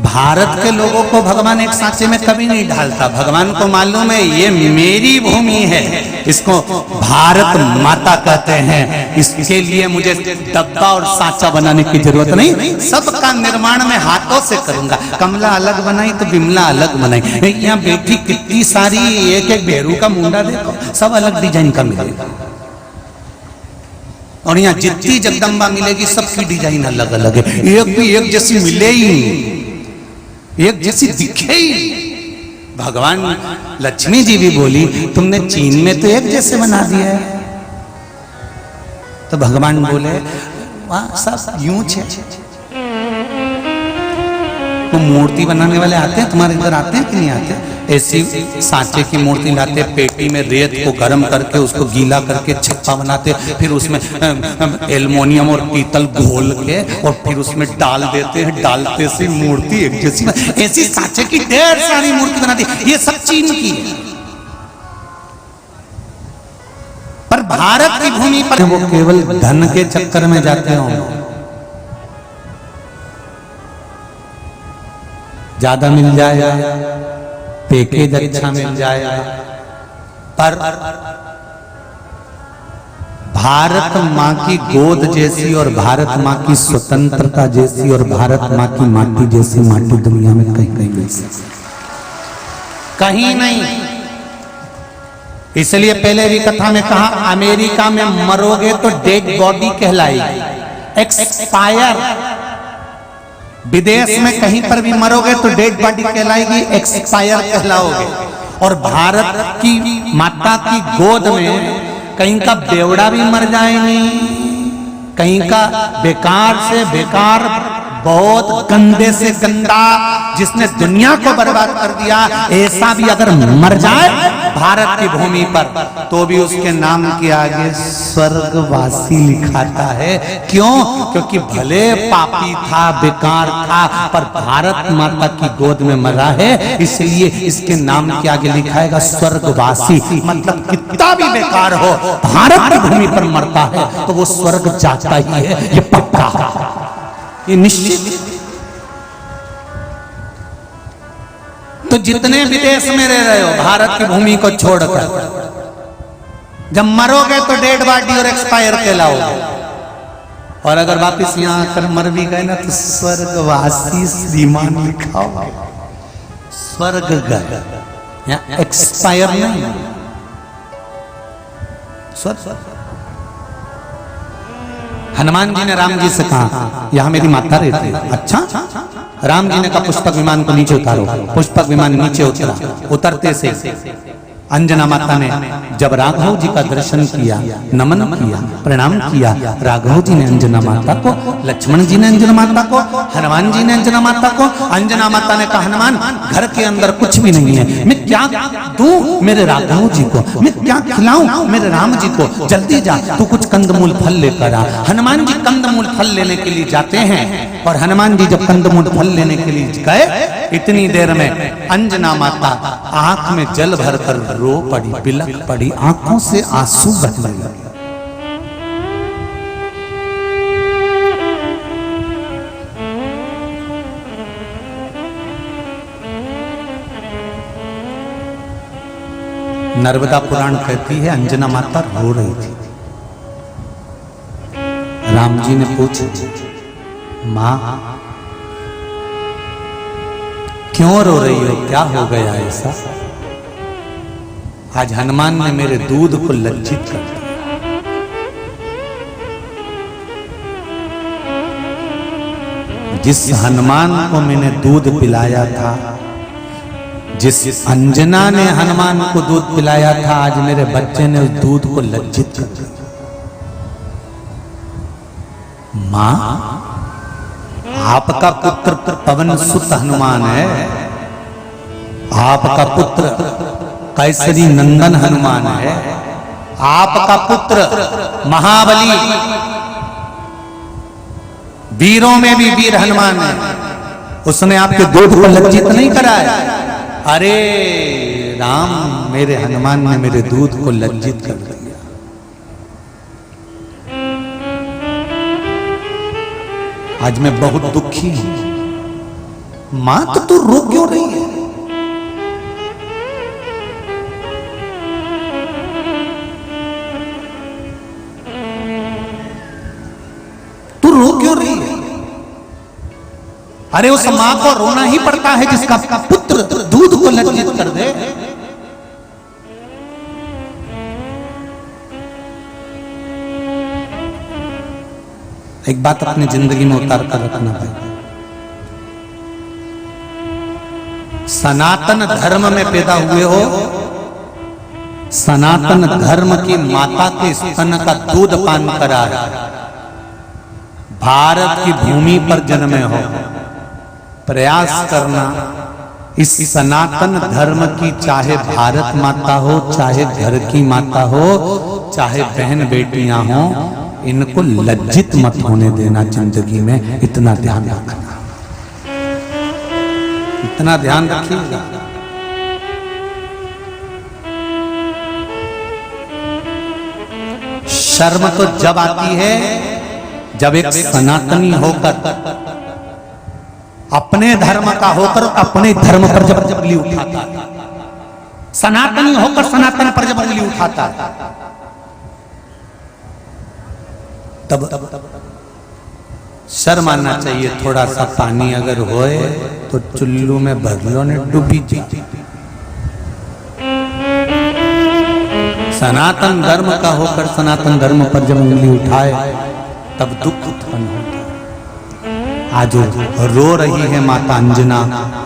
भारत के लोगों को भगवान एक सांचे में कभी नहीं डालता। भगवान को मालूम है ये मेरी भूमि है, इसको भारत माता कहते हैं, इसके लिए मुझे डब्बा और सांचा बनाने की जरूरत नहीं, सबका निर्माण मैं हाथों से करूंगा। कमला अलग बनाई तो बिमला अलग बनाई, यहाँ बेटी कितनी सारी, एक एक भेड़ू का मुंडा देखो सब अलग डिजाइन का मिलेगा। और यहाँ जितनी जगदम्बा मिलेगी सबकी डिजाइन अलग अलग है, एक भी एक जैसी मिले ही नहीं, एक जैसी दिखे ही। भगवान लक्ष्मी जी भी बोली तुमने चीन में तो एक जैसे बना दिया है, तो भगवान बोले वहां सब यूं है। तो मूर्ति बनाने वाले आते हैं तुम्हारे इधर, आते हैं कि नहीं आते? ऐसी सांचे की मूर्ति लाते, पेटी में रेत को गर्म करके उसको गीला करके छप्पा बनाते, फिर उसमें एल्युमिनियम और पीतल घोल के और फिर उसमें डाल देते हैं, डालते से मूर्ति एक जैसी। ऐसी सांचे की ढेर सारी मूर्ति बनाती, ये सब चीन की है। पर भारत की भूमि पर वो केवल धन के चक्कर में जाते हो, ज्यादा मिल जाएगा, पैकेज अच्छा मिल जाएगा, पर भारत माँ की गोद जैसी और भारत माँ की स्वतंत्रता जैसी और भारत माँ की माटी जैसी माटी दुनिया में कहीं कहीं मिल सकती, कहीं नहीं। इसलिए पहले भी कथा में कहा, अमेरिका में मरोगे तो डेड बॉडी कहलाएगी, एक्सपायर। विदेश में कहीं पर भी मरोगे तो डेड बॉडी कहलाएगी, एक्सपायर कहलाओगे। और भारत की माता की गोद में कहीं का बेवड़ा भी मर जाएंगे, कहीं का बेकार से बेकार, बहुत गंदे से गंदा, जिसने दुनिया को बर्बाद कर दिया, ऐसा भी अगर मर जाए भारत की भूमि पर तो भी उसके नाम के आगे स्वर्गवासी लिखाता है। क्यों? क्योंकि भले पापी था, बेकार था, पर भारत माता की गोद में मरा है, इसलिए इसके नाम के आगे लिखाएगा स्वर्गवासी। मतलब कितना भी बेकार हो, भारत की भूमि पर मरता है तो वो स्वर्ग जाता ही है, ये पक्का, ये निश्चित। तो जितने विदेश में रह रहे हो भारत की भूमि को छोड़कर, जब मरोगे तो डेड बॉडी और एक्सपायर कहलाओगे, और अगर वापिस यहां आकर मर भी गए ना तो स्वर्गवासी श्रीमान लिखाओगे, स्वर्ग गए, यहां एक्सपायर नहीं, स्वर्ग। हनुमान जी ने राम जी से कहा, यहां मेरी माता रहती है। अच्छा, राम जी ने कहा पुष्पक विमान को नीचे उतारो। पुष्पक विमान नीचे उतरा, उतरते से अंजना माता ने जब राघव जी का दर्शन किया, नमन किया, प्रणाम किया, राघव जी ने अंजना माता को, लक्ष्मण जी ने अंजना माता को, हनुमान जी ने अंजना माता को। अंजना माता ने कहा, हनुमान घर के अंदर कुछ भी नहीं है, मैं क्या दूं मेरे राघव जी को, मैं क्या खिलाऊं मेरे राम जी को, जल्दी जा तू कुछ कंदमूल फल लेकर आ। हनुमान जी कंदमूल फल लेने के लिए जाते हैं, और हनुमान जी जब कंदमूल फल लेने के लिए गए, इतनी देर में अंजना माता आंख में जल भरकर रो पड़ी, बिलख पड़ी, आंखों से आंसू बहने लगे। नर्मदा पुराण कहती है अंजना माता रो रही थी। राम जी ने पूछा, मां क्यों रो रही हो, क्या हो गया ऐसा? आज हनुमान ने मेरे दूध को लज्जित कर दिया। जिस हनुमान को मैंने दूध पिलाया था, जिस अंजना ने हनुमान को दूध पिलाया था, आज मेरे बच्चे ने उस दूध को लज्जित कर दिया। मां, आपका पुत्र पवन सुत हनुमान है, आपका पुत्र कैसरी नंदन हनुमान है, आपका पुत्र महाबली, वीरों में भी वीर हनुमान है, उसने आपके दूध को लज्जित नहीं कराया। अरे राम, मेरे हनुमान ने मेरे दूध को लज्जित कर दिया। आज मैं बहुत दुखी हूं। मां, तो तू रो क्यों रही है? तू रो क्यों रही है? अरे उस मां को रोना ही पड़ता है जिसका पुत्र दूध को लज्जित कर दे। एक बात अपनी जिंदगी में उतार कर रखना भाई, सनातन धर्म में पैदा हुए हो, सनातन धर्म की माता के स्तन का दूध पान करा, भारत की भूमि पर जन्मे हो, प्रयास करना इस सनातन धर्म की, चाहे भारत माता हो, चाहे घर की माता हो, चाहे बहन बेटियां हो, इनको लज्जित मत होने देना जिंदगी में। इतना ध्यान रखना, इतना ध्यान रखिएगा। शर्म तो जब आती है जब एक सनातनी होकर, अपने धर्म का होकर अपने धर्म पर जब उंगली उठाता, सनातनी होकर सनातन पर जब उंगली उठाता, तब शर्म आना चाहिए। थोड़ा सा पानी अगर होए तो चुल्लू में भर लो ने डूबी जी। सनातन धर्म का होकर सनातन धर्म पर जब उंगली उठाए तब दुख उत्पन्न होता है। आज रो रही है माता अंजना,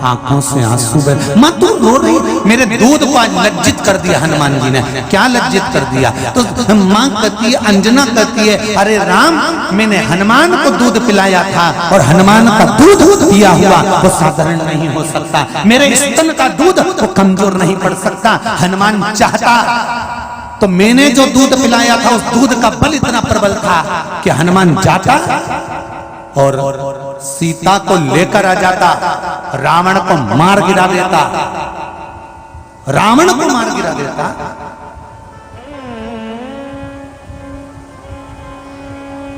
आंखों से आंसू बह। माँ तू रो रही, मेरे दूध को आज लज्जित कर दिया हनुमान जी ने। क्या लज्जित कर दिया? तो माँ कहती है, अंजना कहती है, अरे राम मैंने हनुमान को दूध पिलाया था और हनुमान का दूध पिया हुआ वो साधारण नहीं हो सकता। मेरे स्तन का दूध वो कमजोर नहीं पड़ सकता। हनुमान चाहता तो मैंने जो दूध पिलाया था उस दूध का बल इतना प्रबल था कि हनुमान जाता और सीता को लेकर आ जाता, रावण को मार गिरा देता, रावण को मार गिरा देता।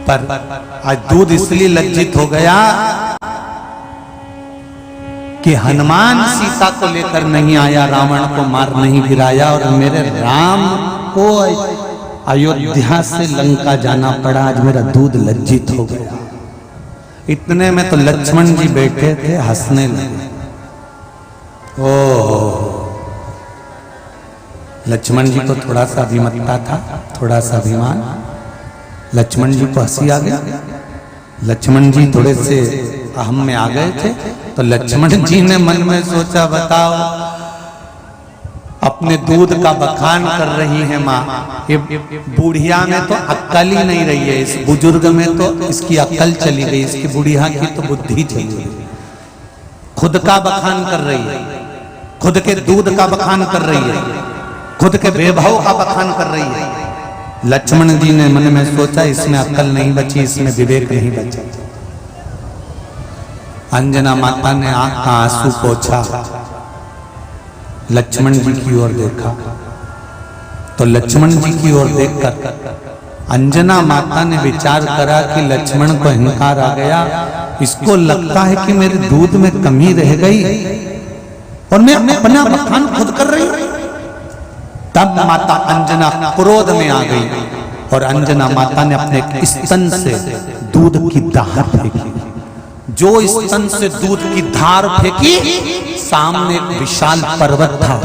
पर आज दूध इसलिए लज्जित हो गया कि हनुमान सीता को लेकर नहीं आया, रावण को मार नहीं गिराया और मेरे राम को अयोध्या से लंका जाना पड़ा। आज मेरा दूध लज्जित हो गया। इतने में तो लक्ष्मण जी बैठे थे, हंसने लगे। ओह, लक्ष्मण जी को थोड़ा सा अभिमतता था, थोड़ा सा अभिमान। लक्ष्मण जी को हंसी आ गया। लक्ष्मण जी थोड़े से अहम में आ गए थे। तो लक्ष्मण जी ने मन में सोचा, बताओ अपने दूध का बखान कर रही है माँ, ये बुढ़िया में तो अक्ल ही नहीं रही है, इस बुजुर्ग में तो इसकी अक्ल चली गई, इसकी बुढ़िया की तो बुद्धि चली गई। खुद का बखान कर रही है, खुद के दूध का बखान कर रही है, खुद के वैभव का बखान कर रही है। लक्ष्मण जी ने मन में सोचा, इसमें अक्ल नहीं बची, इसमें विवेक नहीं बचा। अंजना माता ने आंख का आंसू पोंछा, लक्ष्मण जी की ओर देखा तो लक्ष्मण जी की ओर देखकर अंजना माता ने विचार करा कि लक्ष्मण को अहंकार आ गया। इसको लगता है कि मेरे दूध में कमी रह गई और मैं अपना बखान खुद कर रही हूं। तब माता अंजना क्रोध में आ गई और अंजना माता ने अपने स्तन से दूध की धार फेंकी। जो स्तन से दूध की धार फेंकी, सामने एक विशाल पर्वत था।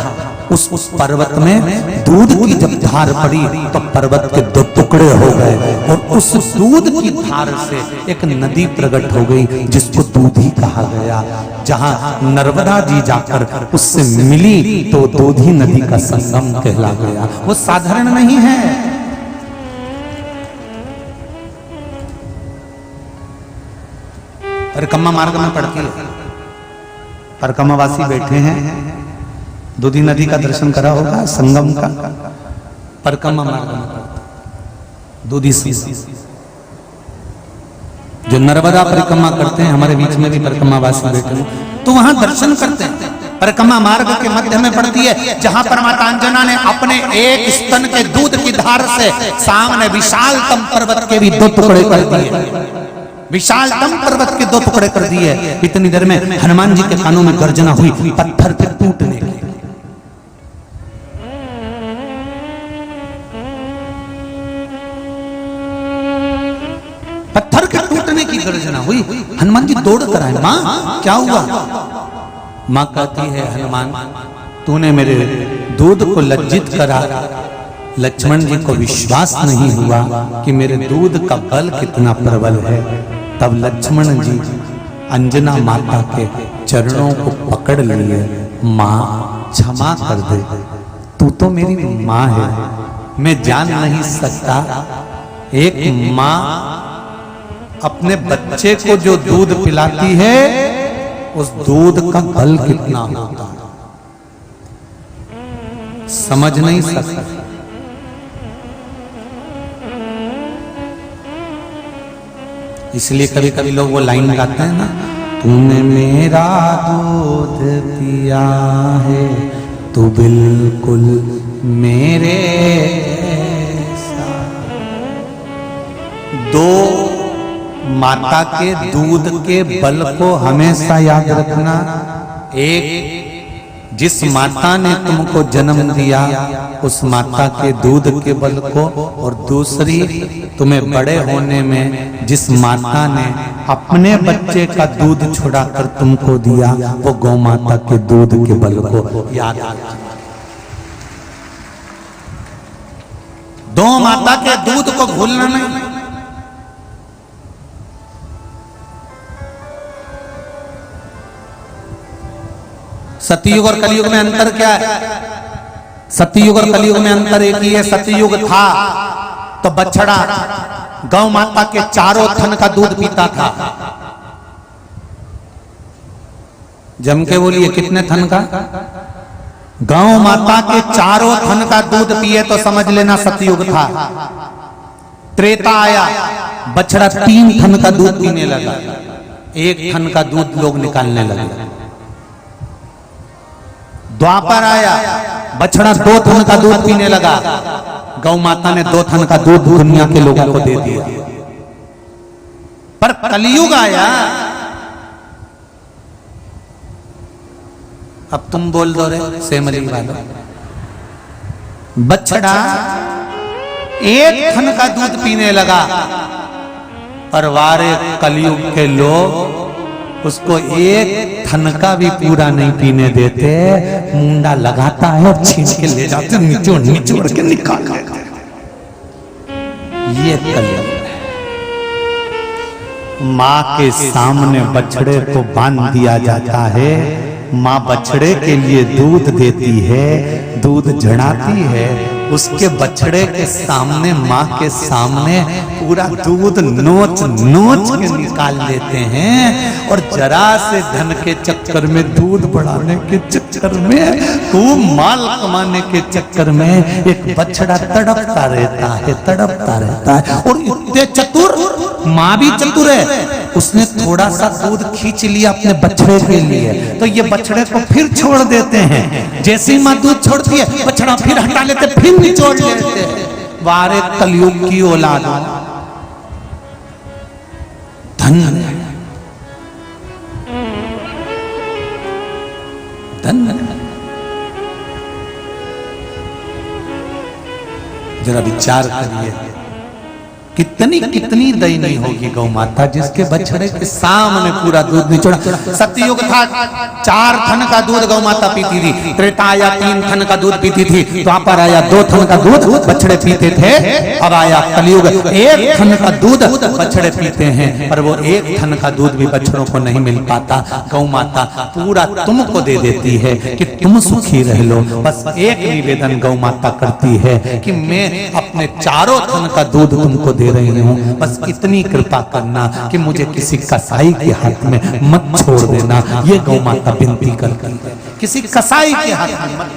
उस पर्वत में दूध की जब धार पड़ी तो पर्वत के दो टुकड़े हो गए और उस दूध की धार से एक नदी प्रकट हो गई जिसको दूधी कहा गया। जहां नर्मदा जी जाकर उससे मिली तो दूधी नदी का संगम कहला गया। वो साधारण नहीं है। परिक्रमा मार्ग में पड़ती है। परिक्रमावासी बैठे हैं, दूधी नदी का दर्शन करा होगा, संगम का। परिक्रमा मार्ग में दूधी जो नर्मदा परिक्रमा करते हैं, हमारे बीच में भी परिक्रमावासी बैठे हैं, तो वहां दर्शन करते हैं। परिक्रमा मार्ग के मध्य में पड़ती है, जहां पर माता अंजना ने अपने एक स्तन के दूध की धार से सामने विशालतम पर्वत के भी दो टुकड़े कर दिए। विशालतम पर्वत के दो टुकड़े कर दिए। इतनी देर में हनुमान जी के कानों में गर्जना हुई, पत्थर के टूटने की। पत्थर के टूटने की गर्जना हुई। हनुमान जी दौड़ कर आए, माँ क्या हुआ? माँ कहती है, हनुमान तूने मेरे दूध को लज्जित करा। लक्ष्मण जी को विश्वास नहीं हुआ कि मेरे दूध का बल कितना प्रबल है। तब लक्ष्मण जी अंजना माता के चरणों को पकड़ लिए, माँ क्षमा कर दे, तू तो मेरी माँ है, मैं जान नहीं सकता एक माँ अपने बच्चे को जो दूध पिलाती है उस दूध का बल कितना होता है, समझ नहीं सकता। इसलिए कभी कभी लोग वो लाइन गाते हैं ना, तूने मेरा दूध पिया है तू बिल्कुल मेरे साथ। दो माता के दूध के बल को हमेशा याद रखना। एक, जिस माता ने तुमको जन्म दिया उस माता के दूध के बल को, और दूसरी तुम्हें बड़े होने में जिस माता ने अपने बच्चे का दूध छुड़ाकर तुमको दिया, वो गौ माता के दूध के बल को याद रखना। गौ माता के दूध को भूलना नहीं। सतयुग और कलयुग में अंतर क्या है? सतयुग और कलयुग में अंतर एक ही है। सतयुग था तो बछड़ा गौ माता के चारों थन का दूध पीता था। जम के बोलिए, कितने थन का? गौ माता के चारों थन का दूध पिए तो समझ लेना सतयुग था। त्रेता आया, बछड़ा 3 थन का दूध पीने लगा, 1 थन का दूध लोग निकालने लगे। द्वापर आया, बछड़ा 2 थन का दूध पीने लगा, गौ माता ने 2 थन का दूध दुनिया के लोगों को दे दिया। पर कलयुग आया, अब तुम बोल दो रे सेमली वालों, बछड़ा 1 थन का दूध पीने लगा, पर वारे कलयुग के लोग उसको 1 थन का भी पूरा नहीं पीने देते। मुंडा लगाता है और छीन के ले जाते, निचोड़ के निकाल लेते। ये कलयुग है। माँ के सामने बछड़े को बांध दिया जाता है। माँ बछड़े के लिए दूध देती है, दूध जड़ाती है। उसके बछड़े के सामने, माँ के सामने पूरा दूध नोच नोच के निकाल लेते हैं। और जरा से धन के चक्कर में, दूध बढ़ाने के चक्कर में, खूब माल कमाने के चक्कर में एक बछड़ा तड़पता रहता है, तड़पता रहता है। और इतने चतुर, माँ भी चतुर है, उसने थोड़ा सा दूध खींच लिया अपने बछड़े के लिए, तो ये बछड़े को फिर छोड़ देते हैं। जैसे ही माँ दूध छोड़ती है, बछड़ा फिर हटा लेते, फिर निचोड़ लेते हैं। वारे कलयुग की औलाद, धन धन। जरा विचार करिए, कितनी कितनी दयनीय होगी गौ माता जिसके बछड़े के सामने पूरा दूध निचोड़ा। सतयुग था, 4 थन का दूध गौ माता पीती थी। त्रेता आया, 3 थन का दूध पीती थी। द्वापर आया, 2 थन का दूध बछड़े पीते थे। अब आया कलयुग, 1 थन का दूध बछड़े पीते हैं, पर वो 1 थन का दूध भी बछड़ों को नहीं मिल पाता। गौ माता पूरा तुमको दे देती है कि तुम सुखी रह लो। बस एक निवेदन गौ माता करती है कि मैं अपने चारों थन का दूध तुमको दे रही हूँ, बस इतनी कृपा करना कि मुझे किसी कसाई के हाथ में मत छोड़ देना। ये गौ माता विनती करती है, किसी कसाई के हाथ में मत।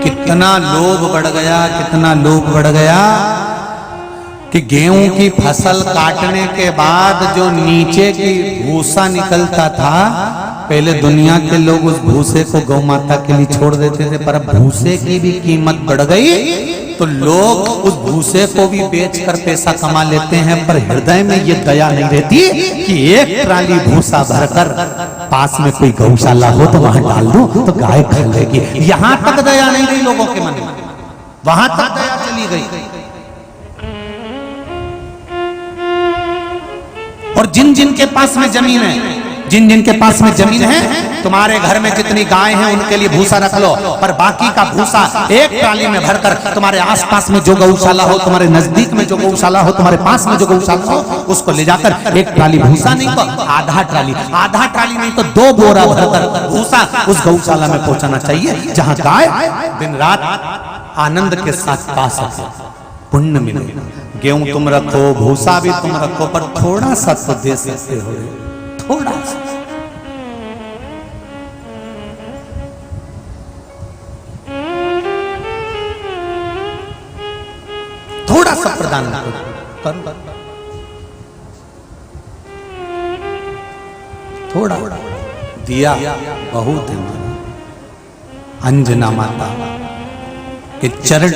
कितना लोभ बढ़ गया, कितना लोभ बढ़ गया कि गेहूं की फसल काटने के बाद जो नीचे की भूसा निकलता था, पहले दुनिया के लोग उस भूसे को गौ माता के लिए छोड़ देते थे, पर भूसे की भी कीमत बढ़ गई तो लोग उस भूसे को भी बेचकर पैसा कमा लेते हैं। पर हृदय में ये दया नहीं रहती कि 1 ट्राली भूसा भरकर पास में कोई गौशाला हो तो वहां डाल दो तो गाय खा लेगी। यहां तक दया नहीं रही लोगों के मन में, वहां तक दया चली गई। और जिन जिन के पास में जमीन है, जिन जिन के पास में जमीन है, तुम्हारे घर में जितनी गाय हैं उनके लिए भूसा रख लो, पर बाकी का भूसा 1 ट्राली में भरकर तुम्हारे आसपास में जो गौशाला हो, तुम्हारे नजदीक में जो गौशाला हो, तुम्हारे पास में जो गौशाला हो, उसको ले जाकर 1 ट्राली भूसा नहीं तो आधा ट्राली नहीं तो 2 बोरा भरकर भूसा उस गौशाला में पहुंचाना चाहिए, जहां गाय दिन रात आनंद के साथ पा सके, पुण्य मिले। गेहूं तुम रखो, भूसा भी तुम रखो, पर थोड़ा सा तो दे सकते हो, थोड़ा सा। थोड़ा सा प्रदान करो, थोड़ा दिया बहुत है। अंजना माता के चरण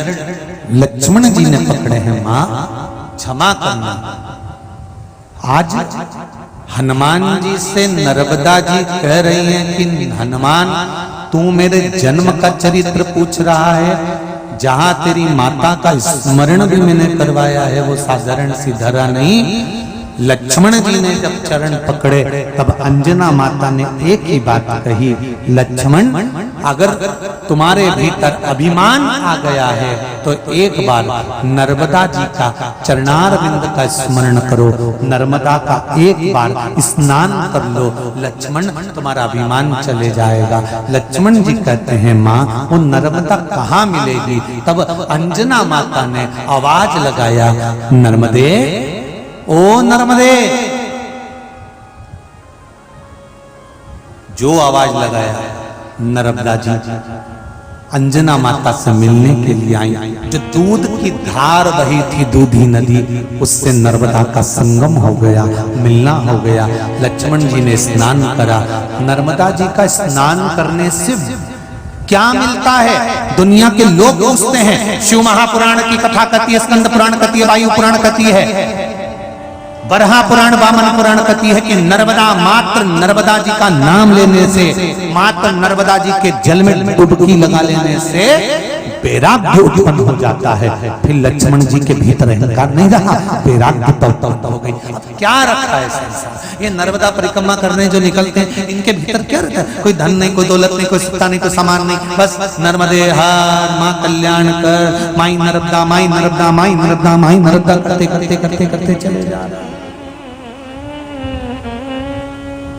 लक्ष्मण जी ने पकड़े हैं, मां क्षमा करना, आज हनुमान जी से नर्मदा जी कह रही हैं कि हनुमान तू मेरे जन्म का चरित्र पूछ रहा है, जहां तेरी माता का स्मरण भी मैंने करवाया है वो साधारण सी धरा नहीं। लक्ष्मण जी ने जब चरण पकड़े तब अंजना माता ने एक ही बात कही, लक्ष्मण अगर तुम्हारे भीतर अभिमान आ गया है तो एक बार नर्मदा जी का चरणारविंद का स्मरण करो, नर्मदा का एक बार स्नान कर लो, लक्ष्मण तुम्हारा अभिमान चले जाएगा। लक्ष्मण जी कहते हैं माँ वो नर्मदा कहाँ मिलेगी? तब अंजना माता ने आवाज लगाया, नर्मदे ओ नर्मदे। जो आवाज लगाया नर्मदा जी अंजना माता से मिलने के लिए आई। जो दूध की धार बही थी दूधी नदी, उससे नर्मदा का संगम हो गया, मिलना हो गया। लक्ष्मण जी ने स्नान करा। नर्मदा जी का स्नान करने से क्या मिलता है? दुनिया के लोग पूछते हैं। शिव महापुराण की कथा कहती है, स्कंद पुराण कहती है, वायु पुराण कहती है, बरहा पुराण वामन पुराण कहती है कि नर्मदा मात्र नर्मदा जी का नाम लेने से, मात्र नर्मदा जी के जल में डुबकी लगा लेने से वैराग्य उत्पन्न हो जाता है। फिर लक्ष्मण जी के भीतर अहंकार नहीं रहा, वैराग्य तब हो गई। अब क्या रखा है संसार? ये नर्मदा परिक्रमा करने जो निकलते हैं इनके भीतर क्या रहता है? कोई धन नहीं, कोई दौलत नहीं, कोई सत्ता नहीं, कोई सामान नहीं, बस नर्मदे हार, माँ कल्याण कर, माई नर्मदा, माई नर्मदा, माई नर्मदा, माई नर्मदा करते करते करते करते चले जा रहे,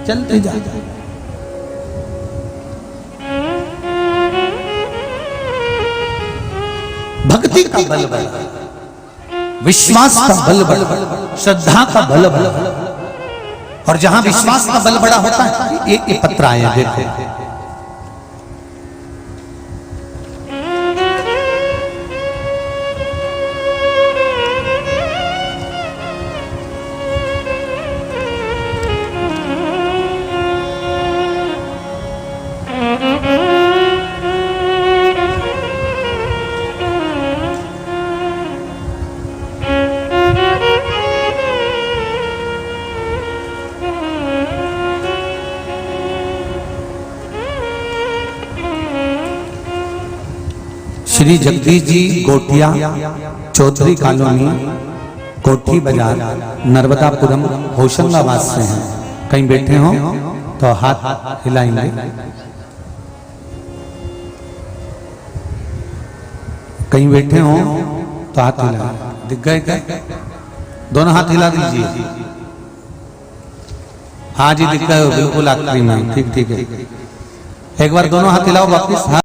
चलते जा। भक्ति का बल बल, विश्वास का बल बल, श्रद्धा का बल बल, और जहां विश्वास का बल बड़ा होता है, ये पत्र आया देखो, श्री जगदीश जी गोटिया चौधरी कॉलोनी कोठी बाजार नर्मदापुरम होशंगाबाद से हैं। कहीं बैठे हो तो हाथ हिलाएंगे। कहीं बैठे हो तो हाथ हिलाएंगे। दिख गए क्या? दोनों हाथ हिला दीजिए। हाँ जी दिख गए हो, बिल्कुल आखिरी में। ठीक ठीक है, एक बार दोनों हाथ हिलाओ वापिस। हाँ